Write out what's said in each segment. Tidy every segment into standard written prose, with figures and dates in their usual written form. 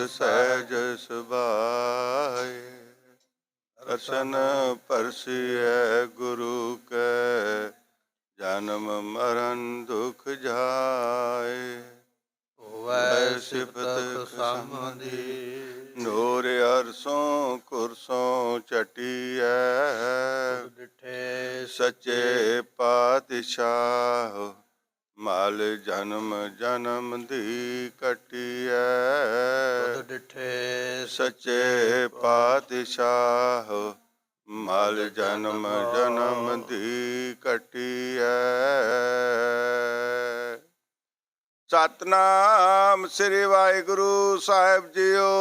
सहज सुभाए। दर्शन परसिए गुरु के जन्म मरण दुख जाए। होवै सिफत समधि नूर अरसों कुरसों चटिया। डिठे सच्चे पातशाह माल जन्म जन्म दी कटिया। डिठे सच्चे पातशाह माल जन्म जन्म दी कटिया। सतनाम श्री वाहिगुरु साहिब जीओ।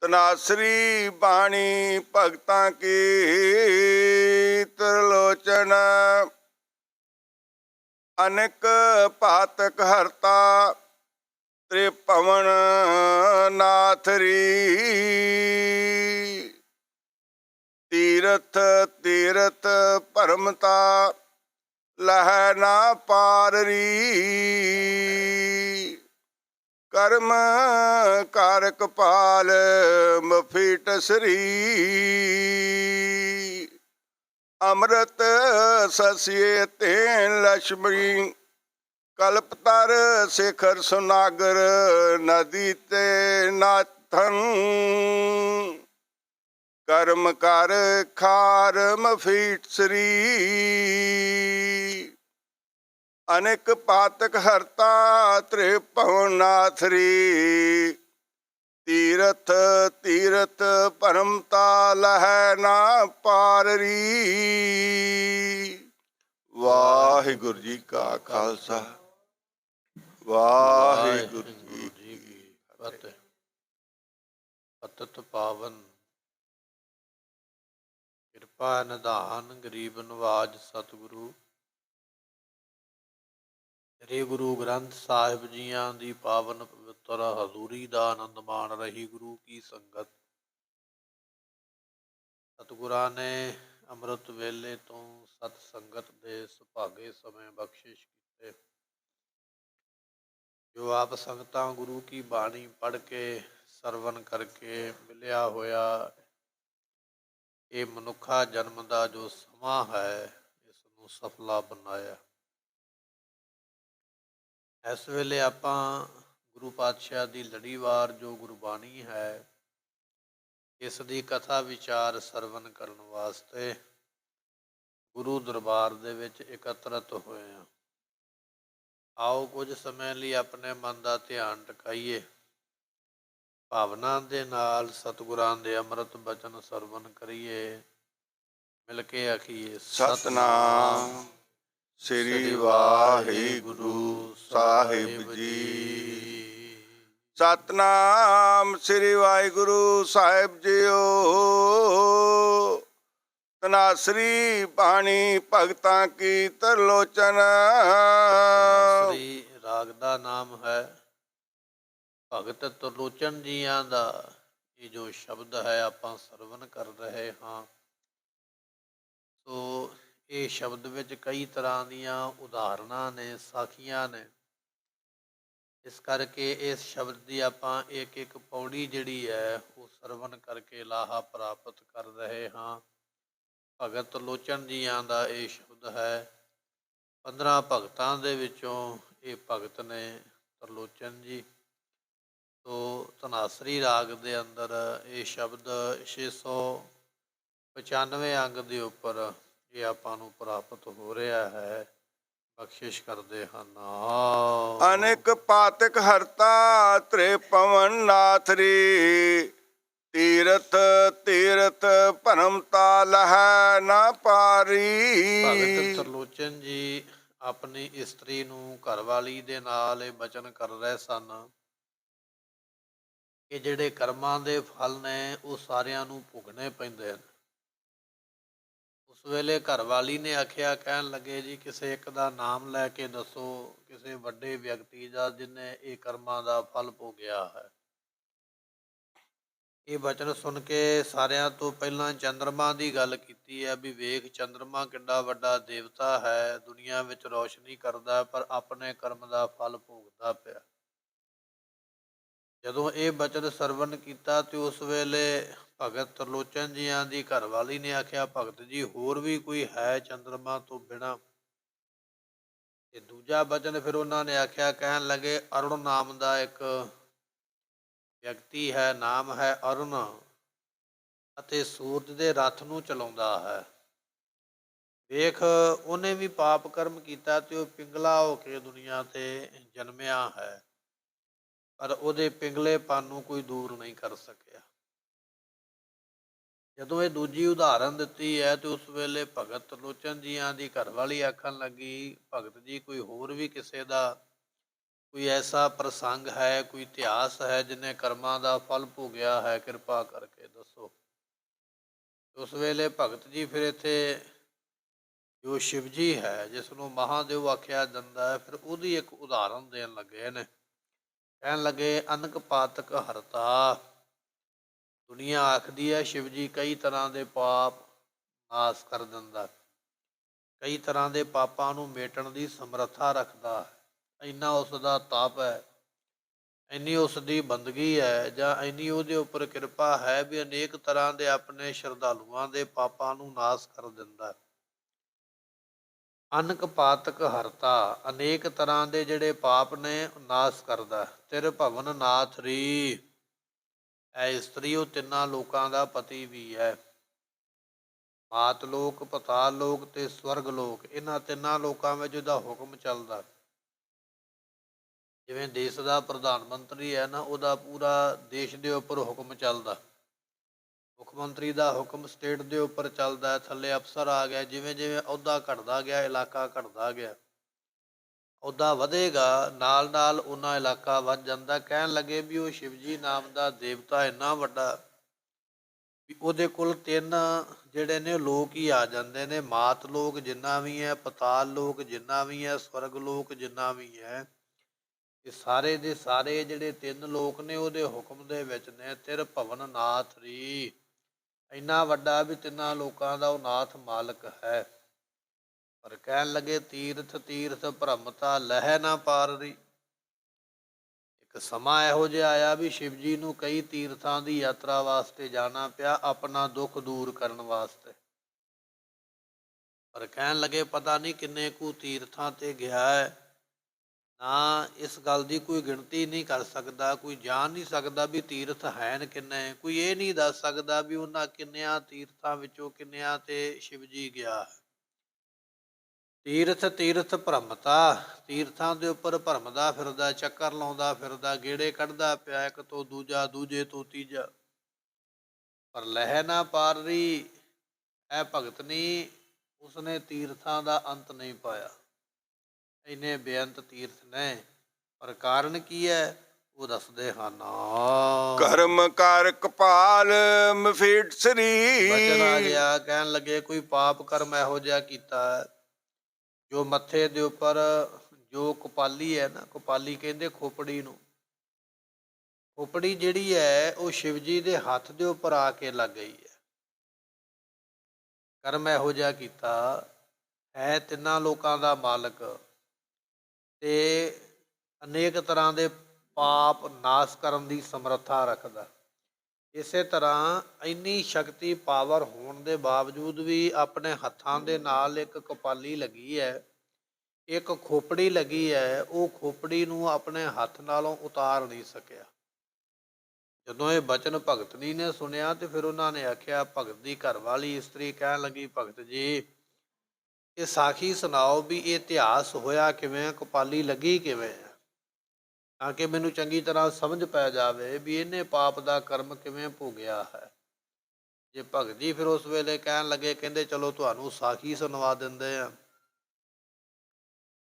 तनासरी बाणी भगतां की त्रिलोचन। अनेक पातक हरता त्रिभुवन नाथरी। तीरथ तीरथ परमता लह ना पाररी। कर्म कारक पाल मफीट सरी। अमृत ससिए तेन लक्ष्मी। कल्पतर शिखर सुनागर नदी ते नाथन। कर्म कर खार मफीट सरी। अनेक पातक हरता त्रिभुवन नाथरी। तीरथ तीरथ परमता लह ना पाररी। वाहिगुरु जी का खालसा वाहिगुरु जी की फतेह। पतित पावन किरपा निधान गरीब नवाज सतਿਗੁਰੂ ਸ੍ਰੀ ਗੁਰੂ ਗ੍ਰੰਥ ਸਾਹਿਬ ਜੀਆਂ ਦੀ ਪਾਵਨ ਪਵਿੱਤਰ ਹਜ਼ੂਰੀ ਦਾ ਆਨੰਦ ਮਾਣ ਰਹੀ ਗੁਰੂ ਕੀ ਸੰਗਤ। ਸਤਿਗੁਰਾਂ ਨੇ ਅੰਮ੍ਰਿਤ ਵੇਲੇ ਤੋਂ ਸਤ ਸੰਗਤ ਦੇ ਸੁਭਾਗੇ ਸਮੇਂ ਬਖਸ਼ਿਸ਼ ਕੀਤੇ। ਜੋ ਆਪ ਸੰਗਤਾਂ ਗੁਰੂ ਕੀ ਬਾਣੀ ਪੜ੍ਹ ਕੇ ਸਰਵਨ ਕਰਕੇ ਮਿਲਿਆ ਹੋਇਆ ਇਹ ਮਨੁੱਖਾ ਜਨਮ ਦਾ ਜੋ ਸਮਾਂ ਹੈ ਇਸ ਨੂੰ ਸਫਲਾ ਬਣਾਇਆ। ਇਸ ਵੇਲੇ ਆਪਾਂ ਗੁਰੂ ਪਾਤਸ਼ਾਹ ਦੀ ਲੜੀਵਾਰ ਜੋ ਗੁਰਬਾਣੀ ਹੈ ਇਸ ਦੀ ਕਥਾ ਵਿਚਾਰ ਸਰਵਨ ਕਰਨ ਵਾਸਤੇ ਗੁਰੂ ਦਰਬਾਰ ਦੇ ਵਿੱਚ ਇਕੱਤਰਤ ਹੋਏ ਹਾਂ। ਆਓ ਕੁਝ ਸਮੇਂ ਲਈ ਆਪਣੇ ਮਨ ਦਾ ਧਿਆਨ ਟਿਕਾਈਏ। ਭਾਵਨਾ ਦੇ ਨਾਲ ਸਤਿਗੁਰਾਂ ਦੇ ਅੰਮ੍ਰਿਤ ਬਚਨ ਸਰਵਨ ਕਰੀਏ। ਮਿਲ ਕੇ ਆਖੀਏ ਸਤਨਾਮ ਸ੍ਰੀ ਵਾਹਿਗੁਰੂ ਸਾਹਿਬ ਜੀ। ਸਤਨਾਮ ਸ੍ਰੀ ਵਾਹਿਗੁਰੂ ਸਾਹਿਬ ਜੀਓ। ਤਨਾਸਰੀ ਬਾਣੀ ਭਗਤਾਂ ਕੀ ਤਰਲੋਚਨ। ਤਨਾਸਰੀ ਰਾਗ ਦਾ ਨਾਮ ਹੈ। ਭਗਤ ਤਰਲੋਚਨ ਜੀਆਂ ਦਾ ਇਹ ਜੋ ਸ਼ਬਦ ਹੈ ਆਪਾਂ ਸਰਵਨ ਕਰ ਰਹੇ ਹਾਂ। ਸੋ ਇਹ ਸ਼ਬਦ ਵਿੱਚ ਕਈ ਤਰ੍ਹਾਂ ਦੀਆਂ ਉਦਾਹਰਨਾਂ ਨੇ, ਸਾਖੀਆਂ ਨੇ। ਇਸ ਕਰਕੇ ਇਸ ਸ਼ਬਦ ਦੀ ਆਪਾਂ ਇੱਕ ਇੱਕ ਪੌੜੀ ਜਿਹੜੀ ਹੈ ਉਹ ਸਰਵਨ ਕਰਕੇ ਲਾਹਾ ਪ੍ਰਾਪਤ ਕਰ ਰਹੇ ਹਾਂ। ਭਗਤ ਤਰਲੋਚਨ ਜੀਆਂ ਦਾ ਇਹ ਸ਼ਬਦ ਹੈ। 15 ਭਗਤਾਂ ਦੇ ਵਿੱਚੋਂ ਇਹ ਭਗਤ ਨੇ ਤਰਲੋਚਨ ਜੀ। ਸੋ ਧਨਾਸਰੀ ਰਾਗ ਦੇ ਅੰਦਰ ਇਹ ਸ਼ਬਦ 695 ਅੰਗ ਦੇ ਉੱਪਰ ਇਹ ਆਪਾਂ ਨੂੰ ਪ੍ਰਾਪਤ ਹੋ ਰਿਹਾ ਹੈ। ਬਖਸ਼ਿਸ਼ ਕਰਦੇ ਹਨ। ਅਨੇਕ ਪਾਤਕ ਹਰਤਾ ਤ੍ਰਿਭੁवन ਨਾਥਰੀ। ਤੀਰਥ ਤੀਰਥ ਭਰਮਤਾ ਲਹ ਨਾ ਪਾਰੀ। ਭਗਤ ਤਰਲੋਚਨ ਜੀ ਆਪਣੀ ਇਸਤਰੀ ਨੂੰ ਘਰਵਾਲੀ ਦੇ ਨਾਲ ਇਹ ਬਚਨ ਕਰ ਰਹੇ ਸਨ ਕਿ ਜਿਹੜੇ ਕਰਮਾਂ ਦੇ ਫਲ ਨੇ ਉਹ ਸਾਰਿਆਂ ਨੂੰ ਭੁਗਤਣੇ ਪੈਂਦੇ ਹਨ। ਉਸ ਵੇਲੇ ਘਰਵਾਲੀ ਨੇ ਆਖਿਆ, ਕਹਿਣ ਲੱਗੇ ਜੀ ਕਿਸੇ ਇੱਕ ਦਾ ਨਾਮ ਲੈ ਕੇ ਦੱਸੋ, ਕਿਸੇ ਵੱਡੇ ਵਿਅਕਤੀ ਦਾ ਜਿਹਨੇ ਇਹ ਕਰਮਾਂ ਦਾ ਫਲ ਭੋਗਿਆ ਹੈ। ਇਹ ਬਚਨ ਸੁਣ ਕੇ ਸਾਰਿਆਂ ਤੋਂ ਪਹਿਲਾਂ ਚੰਦਰਮਾ ਦੀ ਗੱਲ ਕੀਤੀ ਹੈ ਵੀ ਵੇਖ ਚੰਦਰਮਾ ਕਿੱਡਾ ਵੱਡਾ ਦੇਵਤਾ ਹੈ, ਦੁਨੀਆ ਵਿੱਚ ਰੌਸ਼ਨੀ ਕਰਦਾ ਪਰ ਆਪਣੇ ਕਰਮ ਦਾ ਫਲ ਭੋਗਦਾ ਪਿਆ। ਜਦੋਂ ਇਹ ਬਚਨ ਸਰਵਣ ਕੀਤਾ ਤੇ ਉਸ ਵੇਲੇ ਭਗਤ ਤਰਲੋਚਨ ਜੀਆਂ ਦੀ ਘਰਵਾਲੀ ਨੇ ਆਖਿਆ, ਭਗਤ ਜੀ ਹੋਰ ਵੀ ਕੋਈ ਹੈ ਚੰਦਰਮਾ ਤੋਂ ਬਿਨਾਂ? ਤੇ ਦੂਜਾ ਬਚਨ ਫਿਰ ਉਹਨਾਂ ਨੇ ਆਖਿਆ, ਕਹਿਣ ਲੱਗੇ ਅਰੁਣ ਨਾਮ ਦਾ ਇੱਕ ਵਿਅਕਤੀ ਹੈ, ਨਾਮ ਹੈ ਅਰੁਣ, ਅਤੇ ਸੂਰਜ ਦੇ ਰਥ ਨੂੰ ਚਲਾਉਂਦਾ ਹੈ। ਵੇਖ ਉਹਨੇ ਵੀ ਪਾਪ ਕਰਮ ਕੀਤਾ ਤੇ ਉਹ ਪਿੰਗਲਾ ਹੋ ਕੇ ਦੁਨੀਆ ਤੇ ਜਨਮਿਆ ਹੈ, ਪਰ ਉਹਦੇ ਪਿੰਗਲੇਪਨ ਨੂੰ ਕੋਈ ਦੂਰ ਨਹੀਂ ਕਰ ਸਕਿਆ। ਜਦੋਂ ਇਹ ਦੂਜੀ ਉਦਾਹਰਨ ਦਿੱਤੀ ਹੈ ਤੇ ਉਸ ਵੇਲੇ ਭਗਤ ਤਰਲੋਚਨ ਜੀਆਂ ਦੀ ਘਰਵਾਲੀ ਆਖਣ ਲੱਗੀ, ਭਗਤ ਜੀ ਕੋਈ ਹੋਰ ਵੀ ਕਿਸੇ ਦਾ ਕੋਈ ਐਸਾ ਪ੍ਰਸੰਗ ਹੈ, ਕੋਈ ਇਤਿਹਾਸ ਹੈ ਜਿਹਨੇ ਕਰਮਾਂ ਦਾ ਫਲ ਭੋਗਿਆ ਹੈ, ਕਿਰਪਾ ਕਰਕੇ ਦੱਸੋ। ਉਸ ਵੇਲੇ ਭਗਤ ਜੀ ਫਿਰ ਇੱਥੇ ਜੋ ਸ਼ਿਵ ਜੀ ਹੈ, ਜਿਸ ਨੂੰ ਮਹਾਦੇਵ ਆਖਿਆ ਜਾਂਦਾ ਹੈ, ਫਿਰ ਉਹਦੀ ਇੱਕ ਉਦਾਹਰਨ ਦੇਣ ਲੱਗੇ ਨੇ। ਕਹਿਣ ਲੱਗੇ ਅਨਕ ਪਾਤਕ ਹਰਤਾ। ਦੁਨੀਆ ਆਖਦੀ ਹੈ ਸ਼ਿਵ ਜੀ ਕਈ ਤਰ੍ਹਾਂ ਦੇ ਪਾਪ ਨਾਸ ਕਰ ਦਿੰਦਾ, ਕਈ ਤਰ੍ਹਾਂ ਦੇ ਪਾਪਾਂ ਨੂੰ ਮੇਟਣ ਦੀ ਸਮਰੱਥਾ ਰੱਖਦਾ ਹੈ। ਇੰਨਾ ਉਸ ਦਾ ਤਪ ਹੈ, ਇੰਨੀ ਉਸ ਦੀ ਬੰਦਗੀ ਹੈ, ਜਾਂ ਇੰਨੀ ਉਹਦੇ ਉੱਪਰ ਕਿਰਪਾ ਹੈ ਵੀ ਅਨੇਕ ਤਰ੍ਹਾਂ ਦੇ ਆਪਣੇ ਸ਼ਰਧਾਲੂਆਂ ਦੇ ਪਾਪਾਂ ਨੂੰ ਨਾਸ ਕਰ ਦਿੰਦਾ। ਅਨਕ ਪਾਤਕ ਹਰਤਾ, ਅਨੇਕ ਤਰ੍ਹਾਂ ਦੇ ਜਿਹੜੇ ਪਾਪ ਨੇ ਨਾਸ ਕਰਦਾ। ਤਿਰ ਭਵਨ ਨਾਥ ਰੀ, ਐ ਇਸਤਰੀ ਉਹ ਤਿੰਨਾਂ ਲੋਕਾਂ ਦਾ ਪਤੀ ਵੀ ਹੈ। ਮਾਤ ਲੋਕ, ਪਤਾਲ ਲੋਕ ਤੇ ਸਵਰਗ ਲੋਕ, ਇਹਨਾਂ ਤਿੰਨਾਂ ਲੋਕਾਂ ਵਿੱਚ ਉਹਦਾ ਹੁਕਮ ਚੱਲਦਾ। ਜਿਵੇਂ ਦੇਸ਼ ਦਾ ਪ੍ਰਧਾਨ ਮੰਤਰੀ ਹੈ ਨਾ, ਉਹਦਾ ਪੂਰਾ ਦੇਸ਼ ਦੇ ਉੱਪਰ ਹੁਕਮ ਚੱਲਦਾ। ਮੁੱਖ ਮੰਤਰੀ ਦਾ ਹੁਕਮ ਸਟੇਟ ਦੇ ਉੱਪਰ ਚੱਲਦਾ ਹੈ, ਥੱਲੇ ਅਫਸਰ ਆ ਗਿਆ। ਜਿਵੇਂ ਜਿਵੇਂ ਅਹੁਦਾ ਘਟਦਾ ਗਿਆ, ਇਲਾਕਾ ਘਟਦਾ ਗਿਆ, ਅਹੁਦਾ ਵਧੇਗਾ, ਨਾਲ ਨਾਲ ਉਹਨਾਂ ਇਲਾਕਾ ਵੱਧ ਜਾਂਦਾ। ਕਹਿਣ ਲੱਗੇ ਵੀ ਉਹ ਸ਼ਿਵ ਜੀ ਨਾਮ ਦਾ ਦੇਵਤਾ ਇੰਨਾ ਵੱਡਾ ਵੀ ਉਹਦੇ ਕੋਲ ਤਿੰਨ ਜਿਹੜੇ ਨੇ ਲੋਕ ਹੀ ਆ ਜਾਂਦੇ ਨੇ। ਮਾਤ ਲੋਕ ਜਿੰਨਾ ਵੀ ਹੈ, ਪਤਾਲ ਲੋਕ ਜਿੰਨਾ ਵੀ ਹੈ, ਸਵਰਗ ਲੋਕ ਜਿੰਨਾ ਵੀ ਹੈ, ਇਹ ਸਾਰੇ ਦੇ ਸਾਰੇ ਜਿਹੜੇ ਤਿੰਨ ਲੋਕ ਨੇ ਉਹਦੇ ਹੁਕਮ ਦੇ ਵਿੱਚ ਨੇ। ਤਿਰ ਭਵਨ ਨਾਥ ਰੀ, ਇੰਨਾ ਵੱਡਾ ਵੀ ਤਿੰਨਾਂ ਲੋਕਾਂ ਦਾ ਉਹ ਨਾਥ ਮਾਲਕ ਹੈ। ਪਰ ਕਹਿਣ ਲੱਗੇ ਤੀਰਥ ਤੀਰਥ ਭ੍ਰਮਤਾ ਲਹਿ ਨਾ ਪਾਰ ਰੀ। ਇੱਕ ਸਮਾਂ ਇਹੋ ਜਿਹਾ ਆਇਆ ਵੀ ਸ਼ਿਵ ਜੀ ਨੂੰ ਕਈ ਤੀਰਥਾਂ ਦੀ ਯਾਤਰਾ ਵਾਸਤੇ ਜਾਣਾ ਪਿਆ, ਆਪਣਾ ਦੁੱਖ ਦੂਰ ਕਰਨ ਵਾਸਤੇ। ਪਰ ਕਹਿਣ ਲੱਗੇ ਪਤਾ ਨਹੀਂ ਕਿੰਨੇ ਕੁ ਤੀਰਥਾਂ ਤੇ ਗਿਆ ਹੈ, ਨਾ ਇਸ ਗੱਲ ਦੀ ਕੋਈ ਗਿਣਤੀ ਨਹੀਂ ਕਰ ਸਕਦਾ, ਕੋਈ ਜਾਣ ਨਹੀਂ ਸਕਦਾ ਵੀ ਤੀਰਥ ਹੈ ਕਿੰਨੇ। ਕੋਈ ਇਹ ਨਹੀਂ ਦੱਸ ਸਕਦਾ ਵੀ ਉਹਨਾਂ ਕਿੰਨਿਆਂ ਤੀਰਥਾਂ ਵਿੱਚੋਂ ਕਿੰਨਿਆਂ ਤੇ ਸ਼ਿਵ ਜੀ ਗਿਆ। ਤੀਰਥ ਤੀਰਥ ਭ੍ਰਮਤਾ, ਤੀਰਥਾਂ ਦੇ ਉੱਪਰ ਭਰਮਦਾ ਫਿਰਦਾ, ਚੱਕਰ ਲਾਉਂਦਾ ਫਿਰਦਾ, ਗੇੜੇ ਕੱਢਦਾ ਪਿਆ, ਇੱਕ ਤੋਂ ਦੂਜਾ, ਦੂਜੇ ਤੋਂ ਤੀਜਾ, ਪਰ ਲਹਿ ਨਾ ਪਾਰ ਰੀ। ਇਹ ਭਗਤਨੀ ਉਸਨੇ ਤੀਰਥਾਂ ਦਾ ਅੰਤ ਨਹੀਂ ਪਾਇਆ। ਇੰਨੇ ਬੇਅੰਤ ਤੀਰਥ ਨੇ, ਪਰ ਕਾਰਨ ਕੀ ਹੈ ਉਹ ਦੱਸਦੇ ਹਨ। ਕਰਮ ਕਰ ਕਪਾਲ ਮਫੀਟ ਸਰੀ। ਬਚਨ ਆ ਗਿਆ, ਕਹਿਣ ਲੱਗੇ ਕੋਈ ਪਾਪ ਕਰਮ ਇਹੋ ਜਿਹਾ ਕੀਤਾ ਜੋ ਮੱਥੇ ਦੇ ਉੱਪਰ ਜੋ ਕਪਾਲੀ ਹੈ ਨਾ, ਕਪਾਲੀ ਕਹਿੰਦੇ ਖੋਪੜੀ ਨੂੰ, ਖੋਪੜੀ ਜਿਹੜੀ ਹੈ ਉਹ ਸ਼ਿਵ ਜੀ ਦੇ ਹੱਥ ਦੇ ਉੱਪਰ ਆ ਕੇ ਲੱਗ ਗਈ ਹੈ। ਕਰਮ ਇਹੋ ਜਿਹਾ ਕੀਤਾ ਹੈ, ਤਿੰਨਾਂ ਲੋਕਾਂ ਦਾ ਮਾਲਕ ਤੇ ਅਨੇਕ ਤਰ੍ਹਾਂ ਦੇ ਪਾਪ ਨਾਸ ਕਰਨ ਦੀ ਸਮਰੱਥਾ ਰੱਖਦਾ। ਇਸੇ ਤਰ੍ਹਾਂ ਇੰਨੀ ਸ਼ਕਤੀ ਪਾਵਰ ਹੋਣ ਦੇ ਬਾਵਜੂਦ ਵੀ ਆਪਣੇ ਹੱਥਾਂ ਦੇ ਨਾਲ ਇੱਕ ਕਪਾਲੀ ਲੱਗੀ ਹੈ, ਇੱਕ ਖੋਪੜੀ ਲੱਗੀ ਹੈ, ਉਹ ਖੋਪੜੀ ਨੂੰ ਆਪਣੇ ਹੱਥ ਨਾਲੋਂ ਉਤਾਰ ਨਹੀਂ ਸਕਿਆ। ਜਦੋਂ ਇਹ ਬਚਨ ਭਗਤਨੀ ਨੇ ਸੁਣਿਆ ਤੇ ਫਿਰ ਉਹਨਾਂ ਨੇ ਆਖਿਆ, ਭਗਤ ਦੀ ਘਰਵਾਲੀ ਇਸਤਰੀ ਕਹਿਣ ਲੱਗੀ, ਭਗਤ ਜੀ ਇਹ ਸਾਖੀ ਸੁਣਾਓ ਵੀ ਇਹ ਇਤਿਹਾਸ ਹੋਇਆ ਕਿਵੇਂ, ਕਪਾਲੀ ਲੱਗੀ ਕਿਵੇਂ, ਤਾਂ ਕਿ ਮੈਨੂੰ ਚੰਗੀ ਤਰ੍ਹਾਂ ਸਮਝ ਪੈ ਜਾਵੇ ਵੀ ਇਹਨੇ ਪਾਪ ਦਾ ਕਰਮ ਕਿਵੇਂ ਭੋਗਿਆ ਹੈ। ਜੇ ਭਗਤ ਜੀ ਫਿਰ ਉਸ ਵੇਲੇ ਕਹਿਣ ਲੱਗੇ, ਕਹਿੰਦੇ ਚਲੋ ਤੁਹਾਨੂੰ ਸਾਖੀ ਸੁਣਵਾ ਦਿੰਦੇ ਆ।